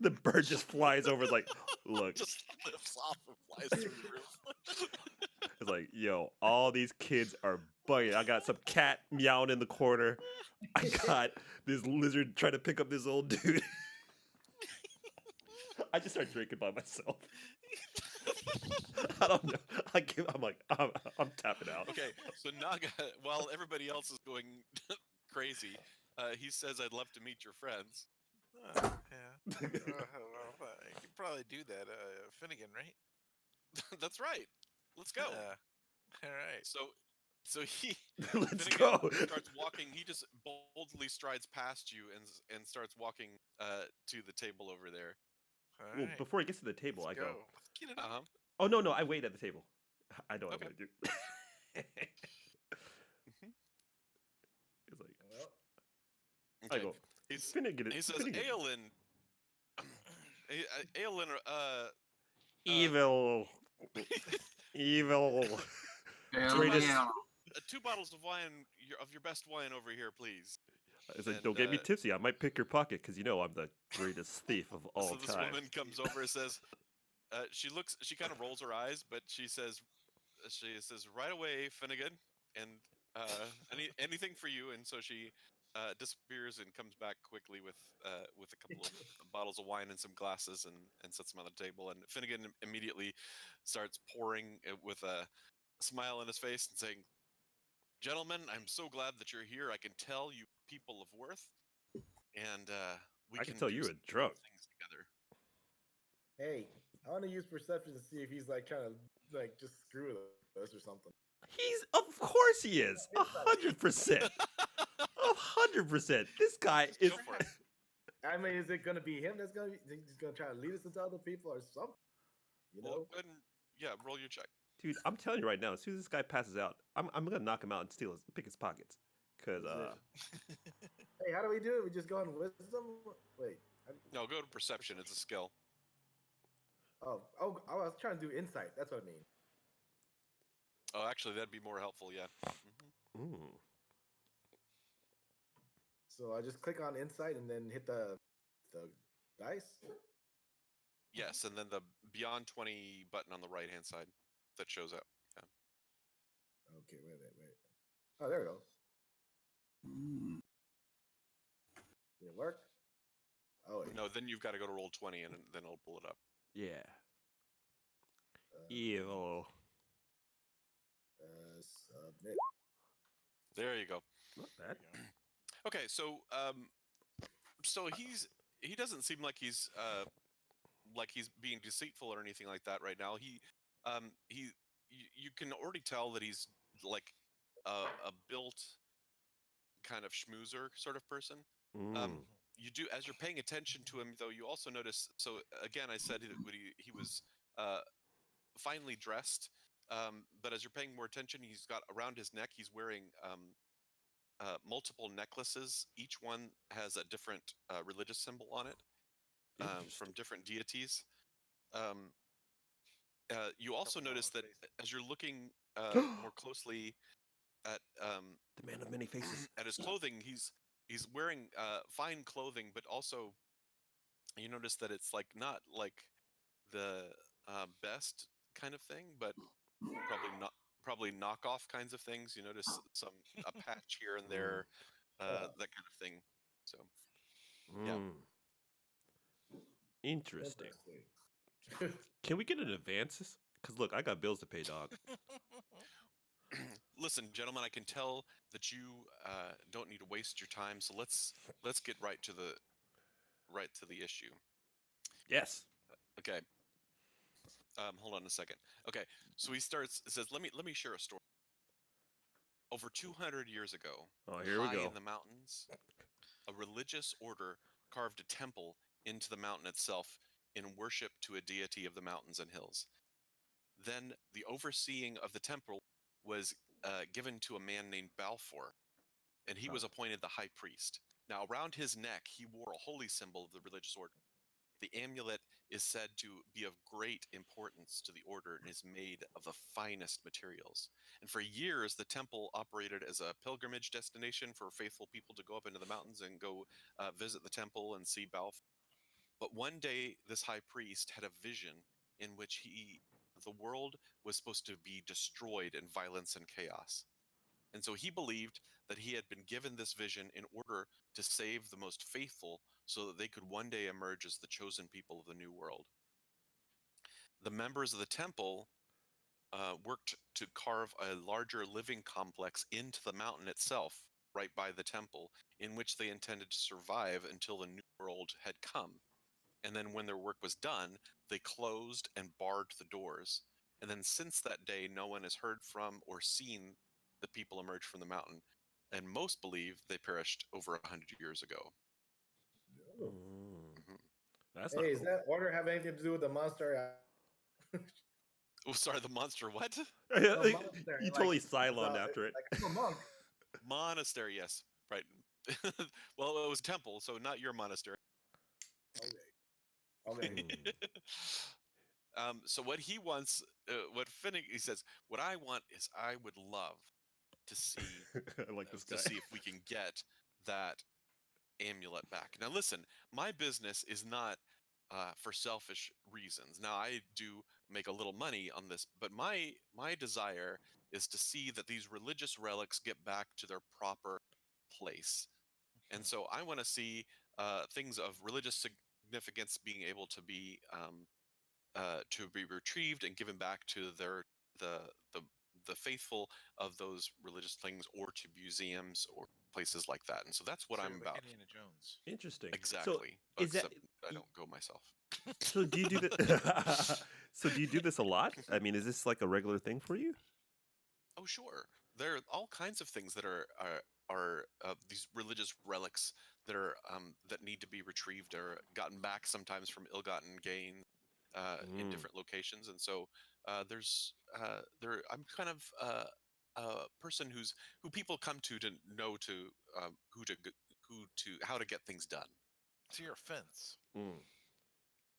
The bird just flies over. Like, look. Just lifts off and flies through the roof. It's like, yo, all these kids are bugging. I got some cat meowing in the corner. I got this lizard trying to pick up this old dude. I just start drinking by myself. I don't know. I'm like, I'm tapping out. Okay, so Naga, while everybody else is going crazy, he says, I'd love to meet your friends. Yeah. You could probably do that, Finnegan, right? That's right. Let's go. All right. So he Let's Finnegan go. starts walking. He just boldly strides past you and starts walking to the table over there. All Well, right. before he gets to the table, Let's I go, Let's get it on. Uh-huh. oh, no, I wait at the table. I know what Okay. I'm going to do. It's like, Well, I Okay. go, He's, Finnegan. he says, Finnegan. Aelin, Aelin, Evil. Evil. Greatest. 2 bottles of wine, of your best wine over here, please. It's like, And, don't get me tipsy. I might pick your pocket because I'm the greatest thief of all So this time. woman comes over and says, she kind of rolls her eyes, but she says, right away, Finnegan, and anything for you. And so she disappears and comes back quickly with a couple of bottles of wine and some glasses and sets them on the table. And Finnegan immediately starts pouring it with a smile on his face and saying, "Gentlemen, I'm so glad that you're here. I can tell you people of worth, and we I can can tell do you a some cool drunk. things together." hey, I want to use perception to see if he's like trying to like just screw with us or something. Of course he is. 100%. 100%. This guy is. Go for it. I mean, is it gonna be him that's gonna he's gonna try to lead us into other people or something? You Well, know? go ahead and roll your check. Dude, I'm telling you right now, as soon as this guy passes out, I'm gonna knock him out and pick his pockets. Cause Hey, how do we do it? We just go on wisdom? Wait. No, go to perception. It's a skill. Oh, I was trying to do insight. That's what I mean. Oh, actually, that'd be more helpful. Yeah. So I just click on insight and then hit the dice. Yes, and then the beyond 20 button on the right hand side that shows up. Yeah. Okay, wait. Oh, there we go. Did it work? Oh, wait. No, then you've got to go to roll 20, and then it'll pull it up. yeah. Evil. Submit. There you go. Not bad. Okay, so he doesn't seem like he's being deceitful or anything like that right now. You can already tell that he's like a built kind of schmoozer sort of person. You do, as you're paying attention to him, though, you also notice. So again, I said that he was finely dressed, but as you're paying more attention, he's got around his neck. He's wearing multiple necklaces. Each one has a different religious symbol on it from different deities. You also notice that as you're looking more closely at The man of many faces. at his clothing, he's he's wearing fine clothing, but also you notice that it's like not like the best kind of thing, but probably knockoff kinds of things. You notice some a patch here and there, that kind of thing. So yeah. Interesting. Can we get an advances? Because look, I got bills to pay, dog. Listen, gentlemen, I can tell that you don't need to waste your time, so let's get right to the issue. Yes. Okay. Hold on a second. Okay, so he starts. It says, "Let me share a story. Over 200 years ago, Oh, here we high go. in the mountains, a religious order carved a temple into the mountain itself in worship to a deity of the mountains and hills. Then the overseeing of the temple was given to a man named Balfour, and he was appointed the high priest. Now, around his neck, he wore a holy symbol of the religious order. The amulet is said to be of great importance to the order and is made of the finest materials. And for years, the temple operated as a pilgrimage destination for faithful people to go up into the mountains and go visit the temple and see Balfour. But one day, this high priest had a vision in which the world was supposed to be destroyed in violence and chaos. And so he believed that he had been given this vision in order to save the most faithful so that they could one day emerge as the chosen people of the new world. The members of the temple worked to carve a larger living complex into the mountain itself, right by the temple, in which they intended to survive until the new world had come. And then when their work was done, they closed and barred the doors. And then since that day, no one has heard from or seen the people emerge from the mountain. And most believe they perished over 100 years ago. Mm. Mhm. That's Hey, not does cool. that order have anything to do with the monster? Oh, sorry, the monster what? The monastery, You like totally Cylon after it. like I'm a monk. Monastery, yes. Right. Well, it was temple, so not your monastery. Okay. Mm. So what he wants, what Finnick, he says, what I want is I would love to see I like this guy. if we can get that amulet back. Now, listen, my business is not for selfish reasons. Now, I do make a little money on this, but my desire is to see that these religious relics get back to their proper place. And so I want to see things of religious significance being able to be retrieved and given back to the the the faithful of those religious things, or to museums or places like that. And so that's what So I'm you're like about. Indiana Jones. Interesting. So Exactly. is that? Except I don't go myself. So do you do that? So do you do this a lot? I mean, is this like a regular thing for you? Oh, sure. There are all kinds of things that are these religious relics that are that need to be retrieved or gotten back, sometimes from ill-gotten gain in Mm. different locations. And so I'm kind of a person who people come to know to who to how to get things done. So you're a fence. Mm.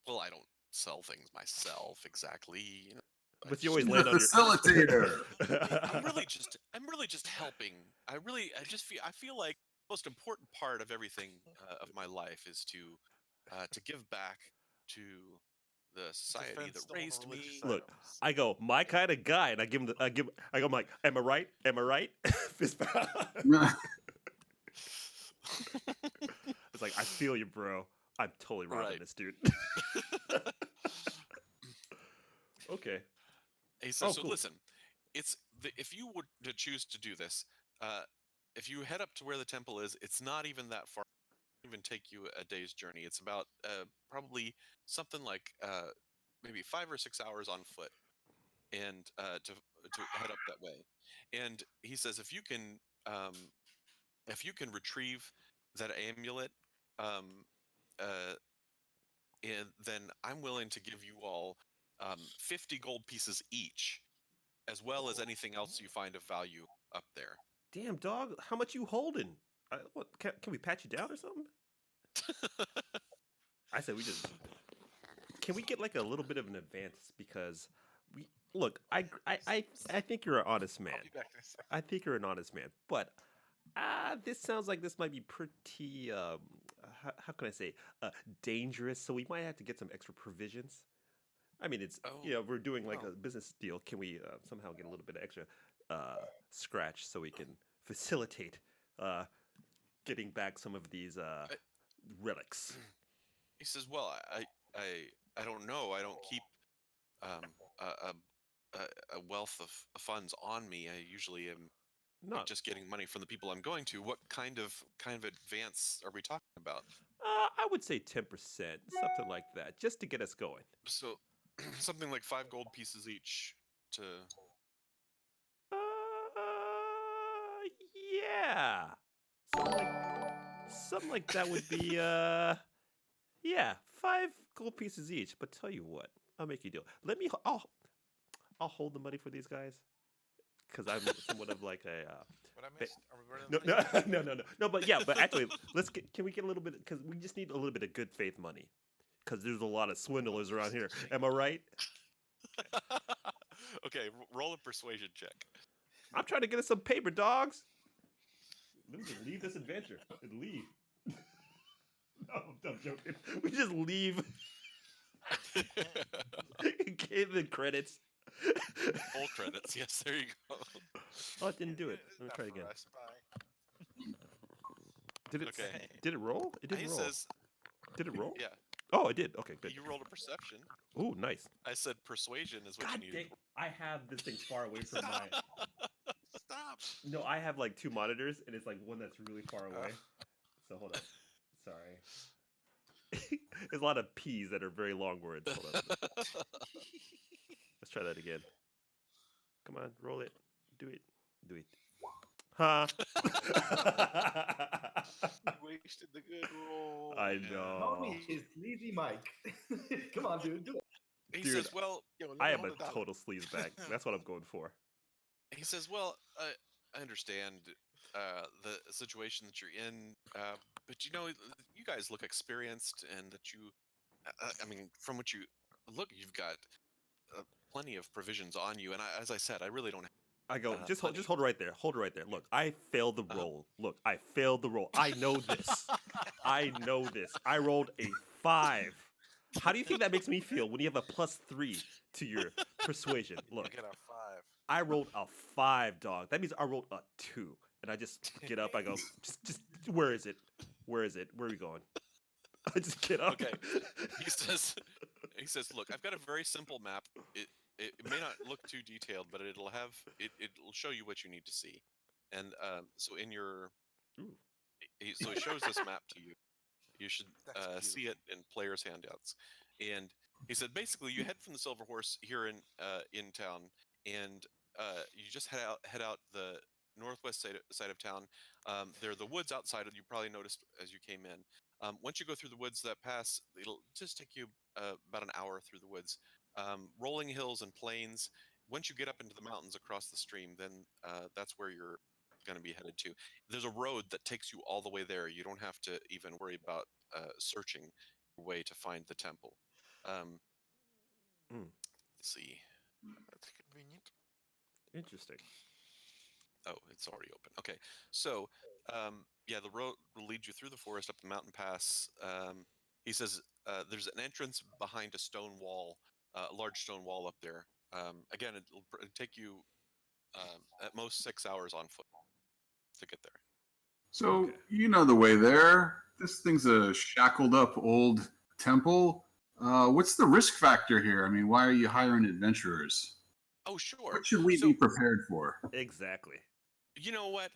Well, I don't sell things myself exactly. I But you just always The land on your. facilitator. I'm really just helping. I feel like the most important part of everything of my life is to give back to the society that Defend stolen raised religious me. Look, items. I go my kind of guy, and I give him. I go, Mike. Am I right? Am I right? Fist bump. It's like I feel you, bro. I'm totally robbing Right. this dude. Okay. He says, Oh, so cool. listen, if you were to choose to do this, uh, if you head up to where the temple is, it's not even that far. It won't even take you a day's journey. It's about probably something like maybe 5 or 6 hours on foot, and to head up that way. And he says, if you can retrieve that amulet, um, uh, and then I'm willing to give you all 50 gold pieces each, as well as anything else you find of value up there. Damn, dog. How much you holding? What? Can we pat you down or something? I said we just. Can we get like a little bit of an advance because we look. I think you're an honest man. I'll be back in a second. I think you're an honest man, but This sounds like this might be pretty, how can I say, dangerous. So we might have to get some extra provisions. I mean, it's Oh, we're doing like oh. a business deal. Can we somehow get a little bit of extra scratch so we can facilitate getting back some of these I, relics? he says, "Well, I don't know. I don't keep um, a wealth of funds on me. I usually am Not. just getting money from the people I'm going to. What kind of advance are we talking about?" I would say 10%, something like that, just to get us going. So something like 5 gold pieces each to. Uh, yeah. Something like that would be yeah, 5 gold pieces each. But tell you what, I'll make you a deal. I'll hold the money for these guys because I'm somewhat of like a What I missed? Are we running no, late? no. But yeah, but actually, can we get a little bit because we just need a little bit of good faith money because there's a lot of swindlers around here. Am I right? Okay, roll a persuasion check. I'm trying to get us some paper, dogs. Let me just leave this adventure and leave. No, I'm joking. We just leave. Give the credits. Full credits. Yes, there you go. Oh, it didn't do it. Let me Not try for again. us, bye. Did it? Okay. Did it roll? It didn't He roll. says, Did it roll? "Yeah, Oh, it did. Okay, good. you rolled a perception. Ooh, nice. I said persuasion is what God you dang! needed." I have this thing far away from my. Stop. No, I have like 2 monitors, and it's like one that's really far away. So hold up. Sorry. There's a lot of P's that are very long words. Hold up. Let's try that again. Come on, roll it. Do it. Do it. Huh? Wasted the good roll. I Yeah. know. Homie is sleazy Mike. Come on, dude, do it. He Dude, says, "Well, Yo, let I me am hold a the dollar. total sleazebag. That's what I'm going for. he says, well, I understand the situation that you're in, but you guys look experienced, and that you, I mean, from what you look, you've got plenty of provisions on you, and as I said, I really don't have I go, just money. hold it right there. Hold it right there. Look, I failed the roll. Look, I failed the roll. I know this. I know this. I rolled a 5. How do you think that makes me feel when you have a +3 to your persuasion? You Look, get a 5. I rolled a 5, dog. That means I rolled a 2. And I just get up. I go, just where is it? Where is it? Where are we going? I just get up. Okay. He says, look, I've got a very simple map. It may not look too detailed, but it'll show you what you need to see. And so in your, Ooh. so he shows this map to you. You should That's see it in players' handouts. And he said, basically, you head from the Silver Horse here in town, and you just head out the northwest side of town. There are the woods outside. You probably noticed as you came in. Once you go through the woods that pass, it'll just take you about an hour through the woods. Rolling hills and plains. Once you get up into the mountains across the stream, then that's where you're going to be headed to. There's a road that takes you all the way there. You don't have to even worry about searching your way to find the temple. Mm. Let's see. That's convenient. Interesting. Oh, it's already open. Okay, so yeah, the road will lead you through the forest up the mountain pass. He says there's an entrance behind a stone wall, a large stone wall up there. Again, it'll take you at most 6 hours on foot to get there. So Okay. you know the way there. This thing's a shackled up old temple. What's the risk factor here? I mean, why are you hiring adventurers? Oh, sure. What should we So, be prepared for? Exactly. you know what?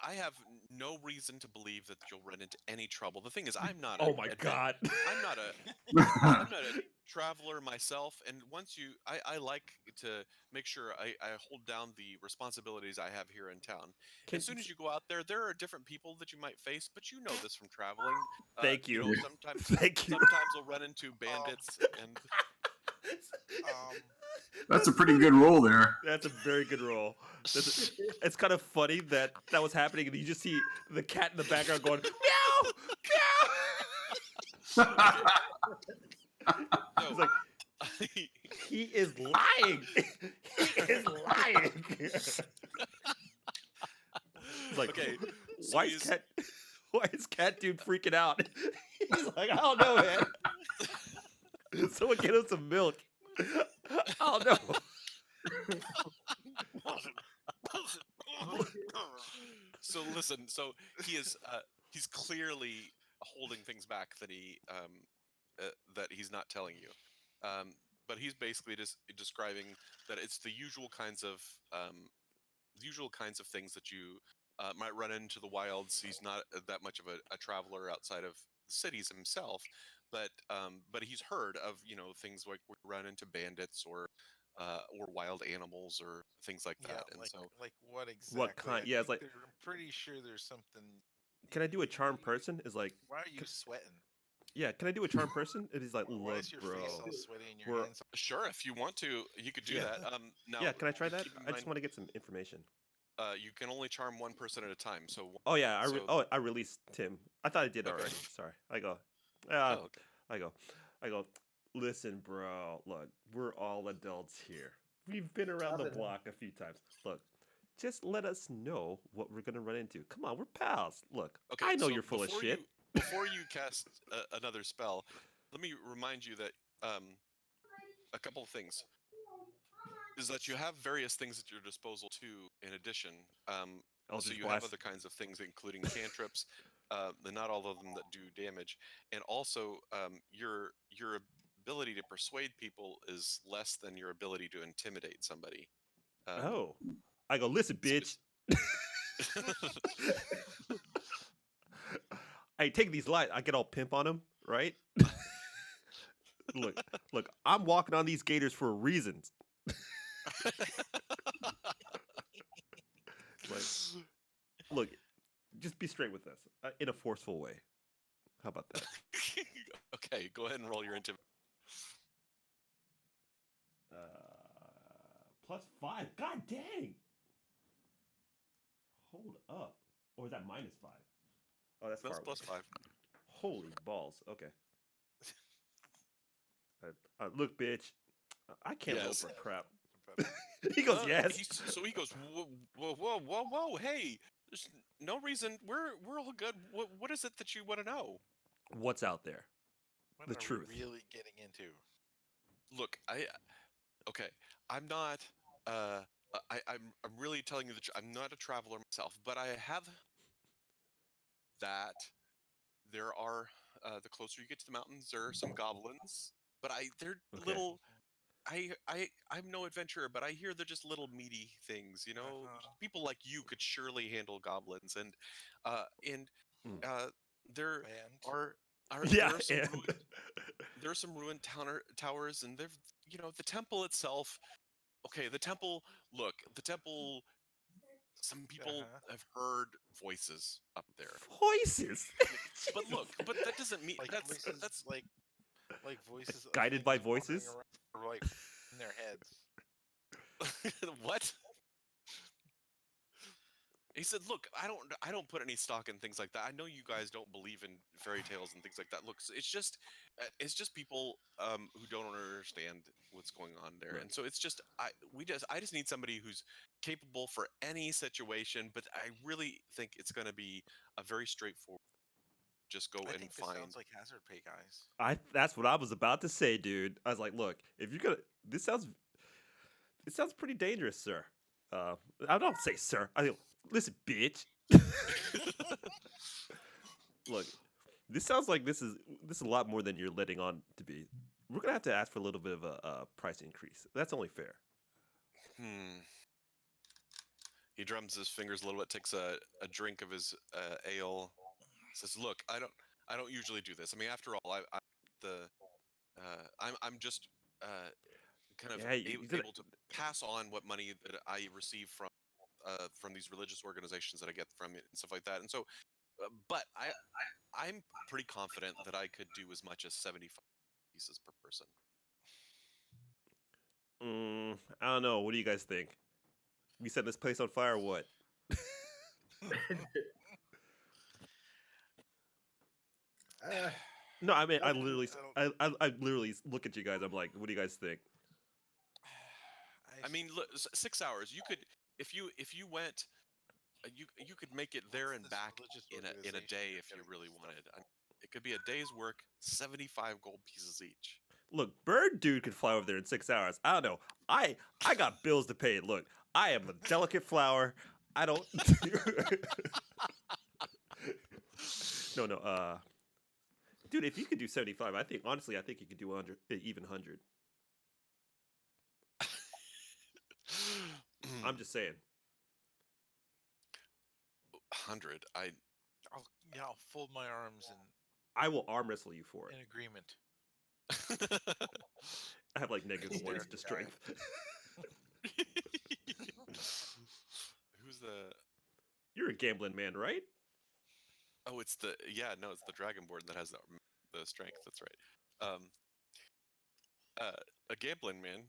I have no reason to believe that you'll run into any trouble. The thing is, I'm not. Oh my God. I'm not a traveler myself, and I like to make sure I hold down the responsibilities I have here in town. As soon as you go out there, there are different people that you might face, but you know this from traveling. Thank you. Sometimes Thank you. we'll run into bandits and. That's a pretty good roll there. That's a very good roll. It's kind of funny that was happening, and you just see the cat in the background going meow, meow. It's like he is lying. He is lying. He's like, Okay, so why is cat dude freaking out? He's like, I don't know, man. Someone get him some milk. I don't know. So listen, so he is he's clearly holding things back that he's not telling you. But he's basically just describing that it's the usual kinds of things that you might run into the wilds. He's not that much of a traveler outside of cities himself, but he's heard of things like we run into bandits or wild animals or things like Yeah, that. And so like what exactly? What kind? Yeah, it's like, I'm pretty sure there's something. can I do a charm person? Is like, Why are you sweating? yeah, can I do a charm person? And he's like, Why look, is your bro. face all sweaty and your we're- hands? sure, if you want to, you could do Yeah. that. Now, Yeah, can I try that? keep in I just mind, want to get some information. you can only charm one person at a time. So Oh yeah, So- I released Tim. I thought I did Okay. already. Sorry. I go. oh, okay. I go. Listen, bro. Look, we're all adults here. We've been around the Stop it. block a few times. Look, just let us know what we're gonna run into. Come on, we're pals. Look, Okay, I know so you're full of before shit. Before you cast another spell, let me remind you that a couple of things is that you have various things at your disposal too. In addition, so Eldritch you Blast. have other kinds of things, including cantrips. Not all of them that do damage, and also your ability to persuade people is less than your ability to intimidate somebody. Oh, I go. Listen, so bitch. it's- I take these lights. I get all pimp on them, right? look. I'm walking on these gators for reasons. Like, look, just be straight with us in a forceful way. How about that? Okay, go ahead and roll your intimidation. +5. God dang. Hold up. Or is that -5? Oh, that's That's far away. +5. Holy balls. Okay. Look, bitch. I can't roll Yes. for crap. But He goes, No, yes. So he goes, whoa, hey, there's no reason. We're all good. What is it that you want to know? What's out there? what The are truth. we really getting into? Look, okay, I'm not. I'm really telling you the truth. I'm not a traveler myself, but I have that there are the closer you get to the mountains, there are some goblins, but they're Okay. little. I'm no adventurer, but I hear they're just little meaty things. People like you could surely handle goblins, and Mm. there And are Yeah. there are some and- there are some ruined towers, and the temple itself. Okay, the temple. Look, the temple. Some people have heard voices up there, Voices. but look, but that doesn't mean like that's voices, like voices of Guided by things wandering voices? around, or like in their heads. what? He said, "Look, I don't put any stock in things like that. I know you guys don't believe in fairy tales and things like that. Look, it's just people who don't understand what's going on there, Right. and so it's just I just need somebody who's capable for any situation. But I really think it's going to be a very straightforward. Just go I and think this find. sounds like hazard pay, guys. That's what I was about to say, dude. I was like, look, if you're gonna, it sounds pretty dangerous, sir. I don't say sir. I go, listen, bitch. Look, this sounds like this is a lot more than you're letting on to be. We're gonna have to ask for a little bit of a price increase. That's only fair. He drums his fingers a little bit, takes a drink of his ale. Says, "Look, I don't usually do this. I mean, after all, I'm just kind of Yeah, you gotta- able to pass on what money that I receive from these religious organizations that I get from it and stuff like that. And so, but I'm pretty confident that I could do as much as 75 pieces per person. I don't know. What do you guys think? We set this place on fire or what? No, I mean, I literally look at you guys. I'm like, what do you guys think? I mean, look, 6 hours. You could, if you went you could make it there What's and this back religious in a organization day you're if you getting really this stuff wanted. It could be a day's work, 75 gold pieces each. Look, Bird Dude could fly over there in 6 hours. I don't know. I got bills to pay. Look, I am a delicate flower. I don't. No, no. Dude, if you could do 75, I think honestly, I think you could do 100, even 100. I'm just saying. 100. I'll fold my arms I will arm wrestle you for it. in agreement. I have like negative Stare ones at to the strength. Who's the? You're a gambling man, right? Oh, it's the it's the dragonborn that has the strength. That's right. A gambling man.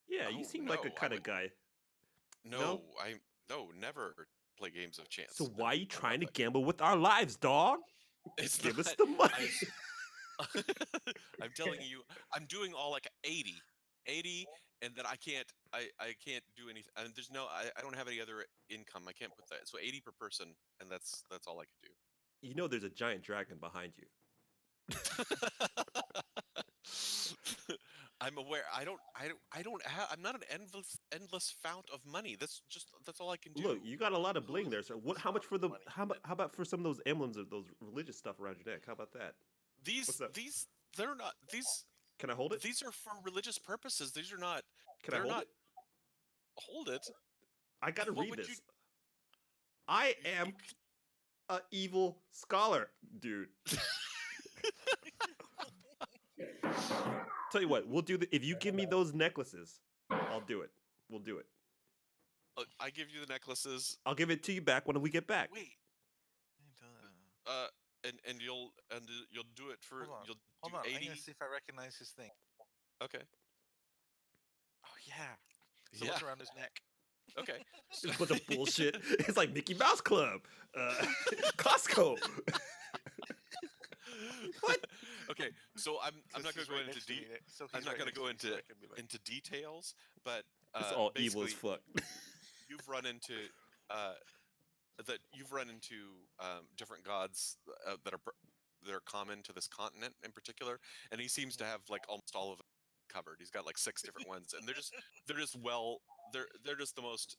Yeah, you Oh, seem no, like a I kind of would guy. no, never play games of chance. So why are you I'm not trying to like- gamble with our lives, dog? It's Give us not- the money. I'm telling you, I'm doing all like 80, and then I can't do anything. And there's I don't have any other income. I can't put that. So 80 per person, and that's all I can do. You know there's a giant dragon behind you. I'm aware. I'm not an endless fount of money. That's all I can do. Look, you got a lot of bling there. So what? How much for the? Money. How about for some of those emblems of those religious stuff around your neck? How about that? What's that? They're not these. Can I hold it? These are for religious purposes. These are not. Can I they're hold not. it? Hold it. I gotta What read would this. you- I am a evil scholar, dude. Tell you what, we'll do the. If you give me those necklaces, I'll do it. We'll do it. I give you the necklaces. I'll give it to you back when we get back. Wait. And you'll do it for Hold do on. 80. I'm gonna see if I recognize his thing. Okay. Oh yeah. So Yeah. what's around his neck? Okay. It's a bunch of bullshit. It's like Mickey Mouse Club, Costco. What? Okay. So I'm So not going he's to go right into next to me, so I'm he's not right going to next go me, so into I can be like, into details, but It's all evil as basically, fuck. you've run into different gods that are common to this continent in particular, and he seems to have like almost all of them covered. He's got like 6 different ones, and they're just the most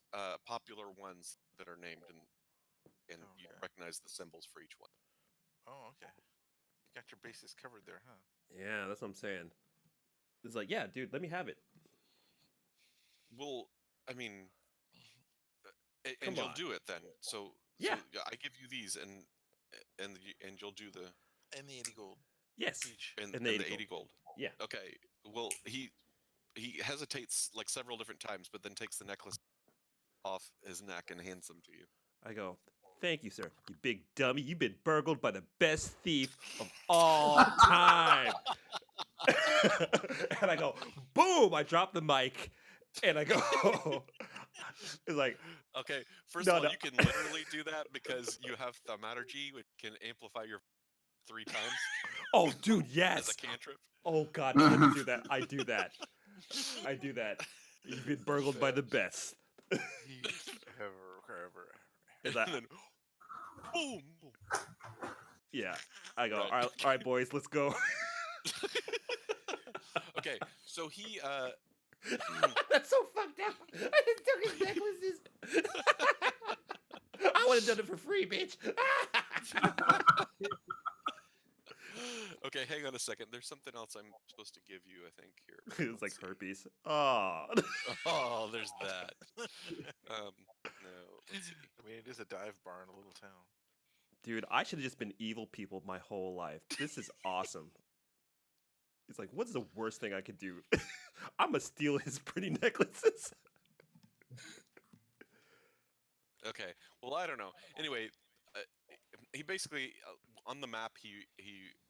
popular ones that are named, and you Okay. recognize the symbols for each one. Oh, okay. You got your bases covered there, huh? Yeah, that's what I'm saying. It's like, yeah, dude, let me have it. Well, I mean, and Come you'll on. do it then. So Yeah. I give you these, and you'll do the And the 80 gold Yes. each. and And the the 80 gold. Yeah. Okay. Well, he hesitates like several different times, but then takes the necklace off his neck and hands them to you. I go, thank you, sir. You big dummy. You've been burgled by the best thief of all time. And I go, boom. I drop the mic. And I go, it's like, Okay. First No, of all, no. you can literally do that because you have thaumaturgy, which can amplify your 3 times oh, dude, as yes. a cantrip. Oh, God, let me do that. I do that. I do that. You've been burgled by the best. He's ever. Is that, And then, boom. yeah. I go, Right. all right, boys, let's go. Okay. So he That's so fucked up. I just took his necklaces. I would have done it for free, bitch. Okay, hang on a second. There's something else I'm supposed to give you, I think, here. It was like Let's see. herpes. Oh. Oh, there's that. No, let's see. I mean, it is a dive bar in a little town. Dude, I should have just been evil people my whole life. This is awesome. It's like, what's the worst thing I could do? I'm gonna steal his pretty necklaces. Okay. Well, I don't know. Anyway, he basically on the map he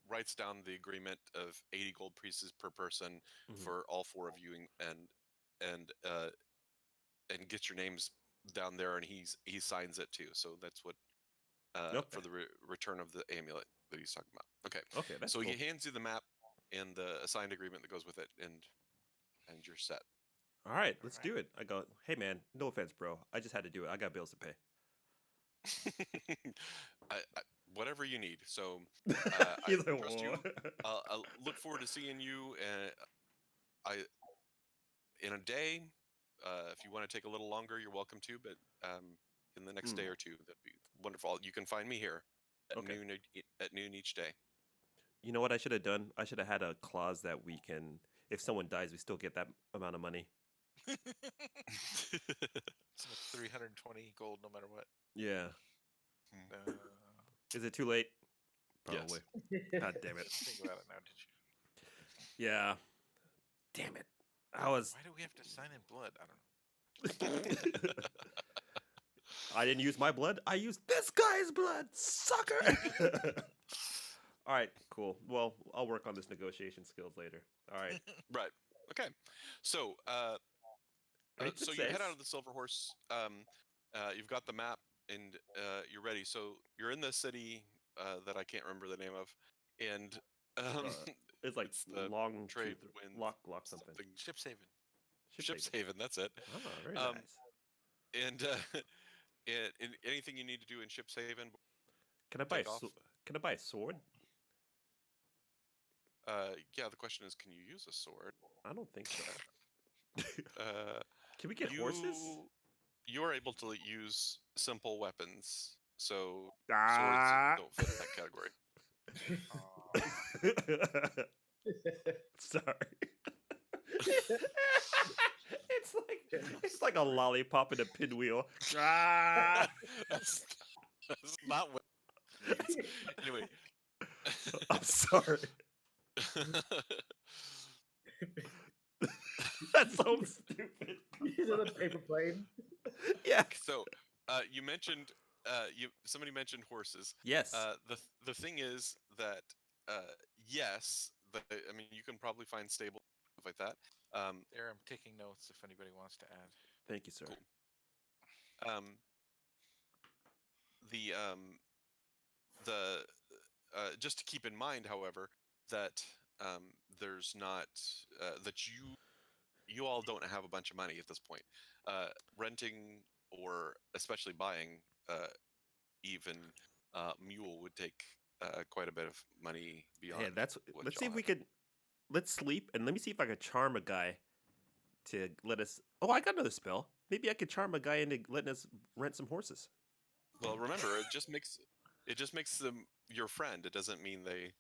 writes down the agreement of 80 gold pieces per person Mhm. for all 4 of you, and gets your names down there, and he signs it too. So that's what Okay. for the return of the amulet that he's talking about. Okay. Okay, that's So cool. he hands you the map and the signed agreement that goes with it, and you're set. All right, let's Alright. do it. I go, hey man, no offense, bro. I just had to do it. I got bills to pay. Whatever you need. So I He's like, trust whoa. you. I look forward to seeing you. I in a day. If you want to take a little longer, you're welcome to. But in the next day or two, that'd be wonderful. You can find me here at Okay. noon each day. You know what I should have done? I should have had a clause that we can, if someone dies, we still get that amount of money. So 320 gold, no matter what. Yeah. Uh, Is it too late? Yes. Probably. God damn it. think about it now, did you? Yeah. Damn it. I was. Why do we have to sign in blood? I don't know. I didn't use my blood. I used this guy's blood, sucker. All right, cool. Well, I'll work on this negotiation skills later. All right. Right. Okay. So, Great so you head success. out of the Silver Horse. You've got the map, and you're ready. So you're in the city that I can't remember the name of, and It's like it's the long trade tooth, wind lock something. Ship's Haven. Shipshaven. That's it. Oh, very Um, nice. And and anything you need to do in Shipshaven, Can I buy take a off. Can I buy a sword? Yeah. The question is, can you use a sword? I don't think so. Uh, Can we get horses? You are able to use simple weapons, so Ah. swords don't fit in that category. Sorry. it's like a lollipop in a pinwheel. Ah. that's not what. Anyway. I'm sorry. That's so stupid. He's on a paper plane. Yeah. So, you mentioned somebody mentioned horses. Yes. The thing is that yes, I mean you can probably find stable stuff like that. There, I'm taking notes if anybody wants to add. Thank you, sir. Cool. The just to keep in mind, however, that there's not that you all don't have a bunch of money at this point. Renting or especially buying even mule would take quite a bit of money beyond. Yeah, that's. what Let's see y'all if we have. could. Let's sleep and let me see if I could charm a guy to let us. Oh, I got another spell. Maybe I could charm a guy into letting us rent some horses. Well, remember, it just makes them your friend. It doesn't mean they.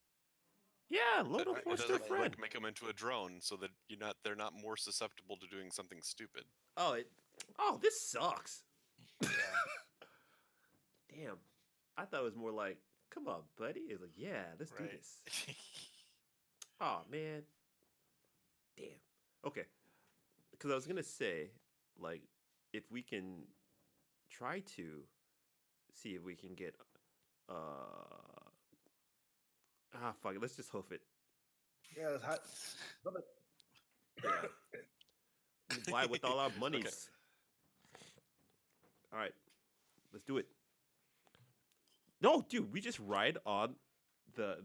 Yeah, load a Right, horse It to a doesn't friend. make them into a drone so that they're not more susceptible to doing something stupid. Oh, this sucks. Yeah. Damn. I thought it was more like, come on, buddy. It's like, yeah, let's do Right. this. Oh, man. Damn. Okay. Because I was going to say, like, if we can try to see if we can get, fuck it. Let's just hoof it. Yeah, it's hot. Love it. Yeah. We'll buy with all our monies. All right. Let's do it. No, dude, we just ride on the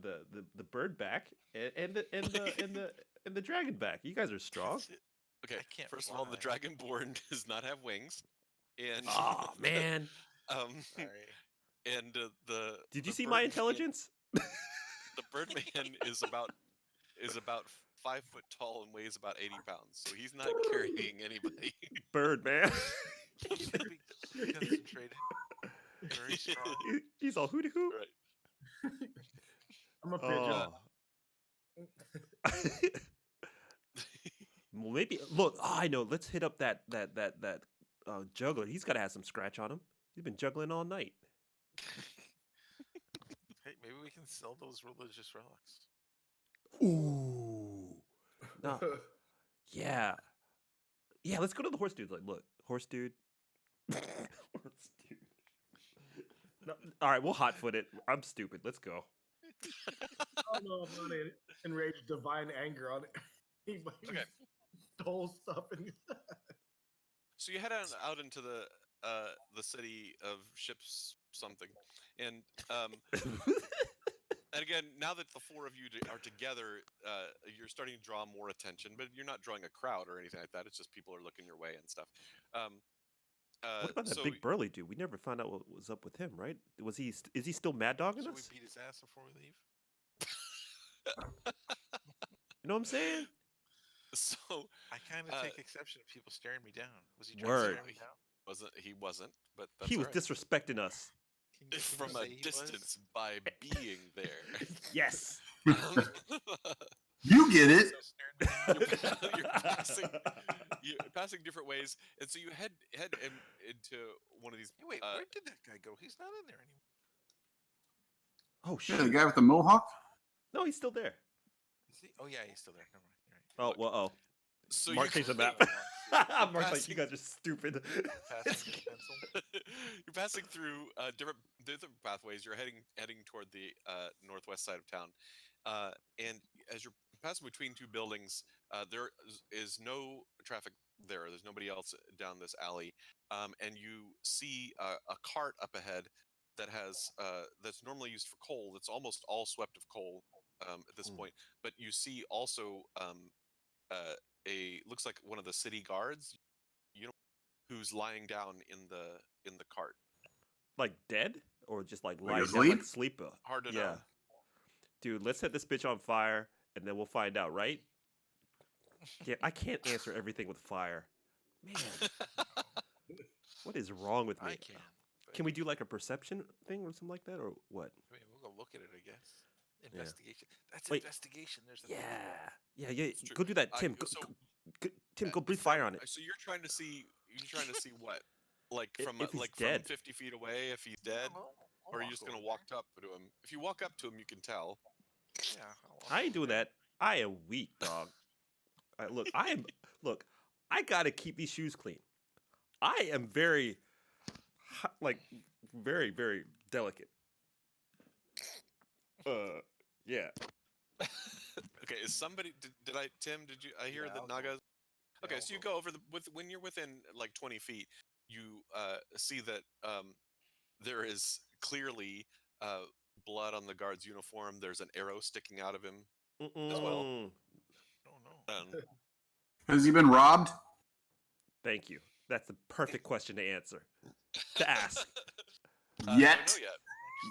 bird back and the dragon back. You guys are strong. Okay. I can't First of all, the fly. Dragonborn does not have wings, and Oh man. Sorry. and the Did you the see my Birdman- intelligence? The Birdman is about 5 foot tall and weighs about 80 pounds, so he's not carrying anybody. Bird man. Keep it concentrated. Very strong. He's all hooty hoo. Right. I'm a pigeon. Oh. Well, maybe look. Oh, I know. Let's hit up that juggler. He's got to have some scratch on him. He's been juggling all night. Hey, maybe we can sell those religious relics. Ooh. No. Yeah. Yeah. Let's go to the horse dude. Like, look, horse dude. Horse dude. No, all right, we'll hotfoot it. I'm stupid. Let's go. Oh no, I'm not enraged divine anger on it. He Okay. stole stuff and So you head out into the city of ships something, and and again, now that the four of you are together, you're starting to draw more attention, but you're not drawing a crowd or anything like that. It's just people are looking your way and stuff. What about that so big burly dude? We never found out what was up with him, right? Was he? Is he still mad dogging Should we us? beat his ass before we leave? You know what I'm saying? so I kind of Uh, take exception to people staring me down. Was he trying Word. to stare me down? he wasn't, but that's He was all right. disrespecting us. Can you From a say he was? distance by being there. Yes. You get it. So staring me down? You're passing different ways, and so you head into one of these. Hey, wait, where did that guy go? He's not in there anymore. Oh Yeah, the shit! guy with the mohawk. No, he's still there. Is he? Oh yeah, he's still there. Never mind. You're right. Oh well. Oh, So Mark you changed the go- map. Mark's like, passing- you guys are stupid. Passing the pencil. You're passing through different pathways. You're heading toward the northwest side of town, and as you're passing between two buildings, there is no traffic there. There's nobody else down this alley, and you see a cart up ahead that has that's normally used for coal. That's almost all swept of coal at this point. But you see also looks like one of the city guards, who's lying down in the cart. Like dead or just like Like lying down asleep? like sleeper? Hard to Yeah. know. Dude, let's set this bitch on fire and then we'll find out, right? Yeah, I can't answer everything with fire. Man, what is wrong with me? I can. But, Can we do like a perception thing or something like that, or what? I mean, we'll go look at it, I guess. Yeah. Investigation. That's Wait. investigation. There's a Yeah, yeah. It's true. Go do that, I- Tim. so- Tim, go breathe fire on it. So you're trying to see what? Like from If he's like dead. from 50 feet away if he's dead, or are you just gonna walk up to him? If you walk up to him, you can tell. Yeah. I ain't doing that. I am weak, dog. Look. I gotta keep these shoes clean. I am very, very, very delicate. Yeah. Okay, is somebody did I Tim? Did you? I hear Yeah, the I'll go. Nagas. Okay, I'll so you go. go over when you're within like 20 feet, you see that there is clearly blood on the guard's uniform. There's an arrow sticking out of him. As well. Mm-mm. Oh no. Has he been robbed? Thank you. That's the perfect question to answer. To ask. Yet?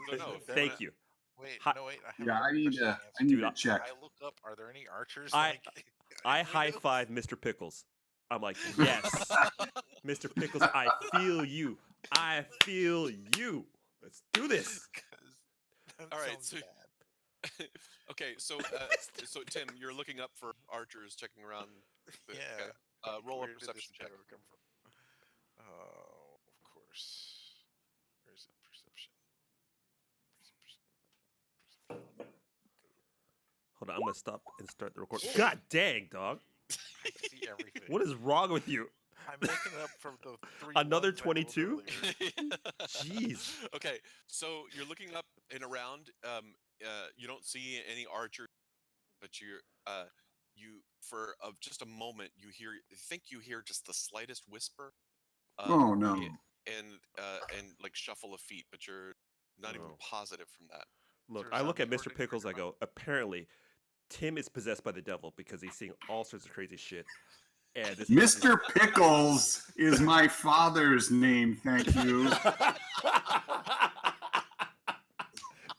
Don't know yet. Thank you. Wait, Hi- no, wait. I have Yeah, another I need question to. answer. I need Dude, to check. I look up. Are there any archers? I in high windows? five Mr. Pickles. I'm like, yes, Mr. Pickles, I feel you. I feel you. Let's do this. 'Cause that All right, sounds so- bad. Okay, so Tim, you're looking up for archers, checking around. Yeah. Roll a Where did this perception check. arrow come from? Oh, of course. Where's it? Perception. Hold on, I'm gonna stop and start the recording. God dang, dog. I see everything. What is wrong with you? I'm making it up from the three. Another ones I rolled 22? earlier. Jeez. Okay, so you're looking up and around. You don't see any archers, but you for just a moment you think you hear just the slightest whisper. Oh no. And like shuffle of feet, but you're not even Oh. positive from that. Look, There's I look at zombie Mr. horde Pickles, I running go, apparently, Tim is possessed by the devil because he's seeing all sorts of crazy shit. And this Mr. Pickles is my father's name. Thank you.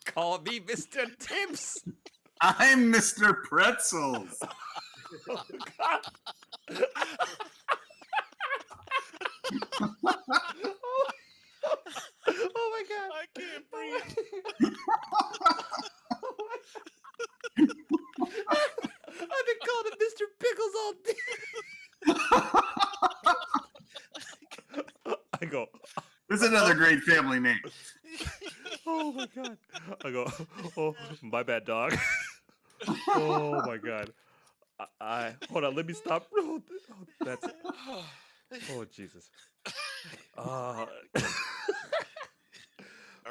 Call me Mr. Tips. I'm Mr. Pretzels. Oh, God. Oh my God. I can't breathe. I've been calling him Mr. Pickles all day. I go, It's another great family name. oh my God. I go, oh, my bad, dog. Oh my God. I hold on, let me stop. Oh, that's, oh, Jesus. All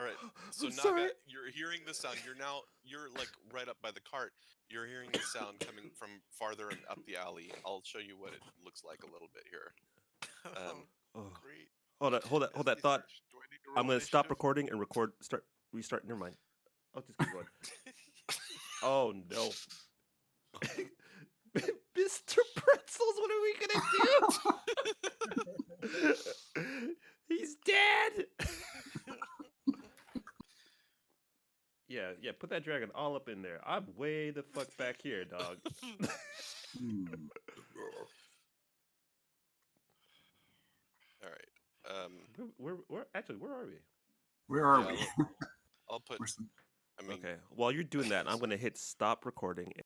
right. So I'm Naga, sorry. you're hearing the sound. You're like right up by the cart. You're hearing the sound coming from farther and up the alley. I'll show you what it looks like a little bit here. Oh. Great. Hold that Destiny thought. search. Do I need to I'm roll gonna stop initiative? recording and restart. Never mind. I'll just keep going. Oh no. Mr. Pretzels, what are we gonna do? He's dead. Yeah. Put that dragon all up in there. I'm way the fuck back here, dog. All right. Where actually? Where are we? Where are Yeah, we? I'll put. Where's the- I mean, Okay. While you're doing that, I'm gonna hit stop recording.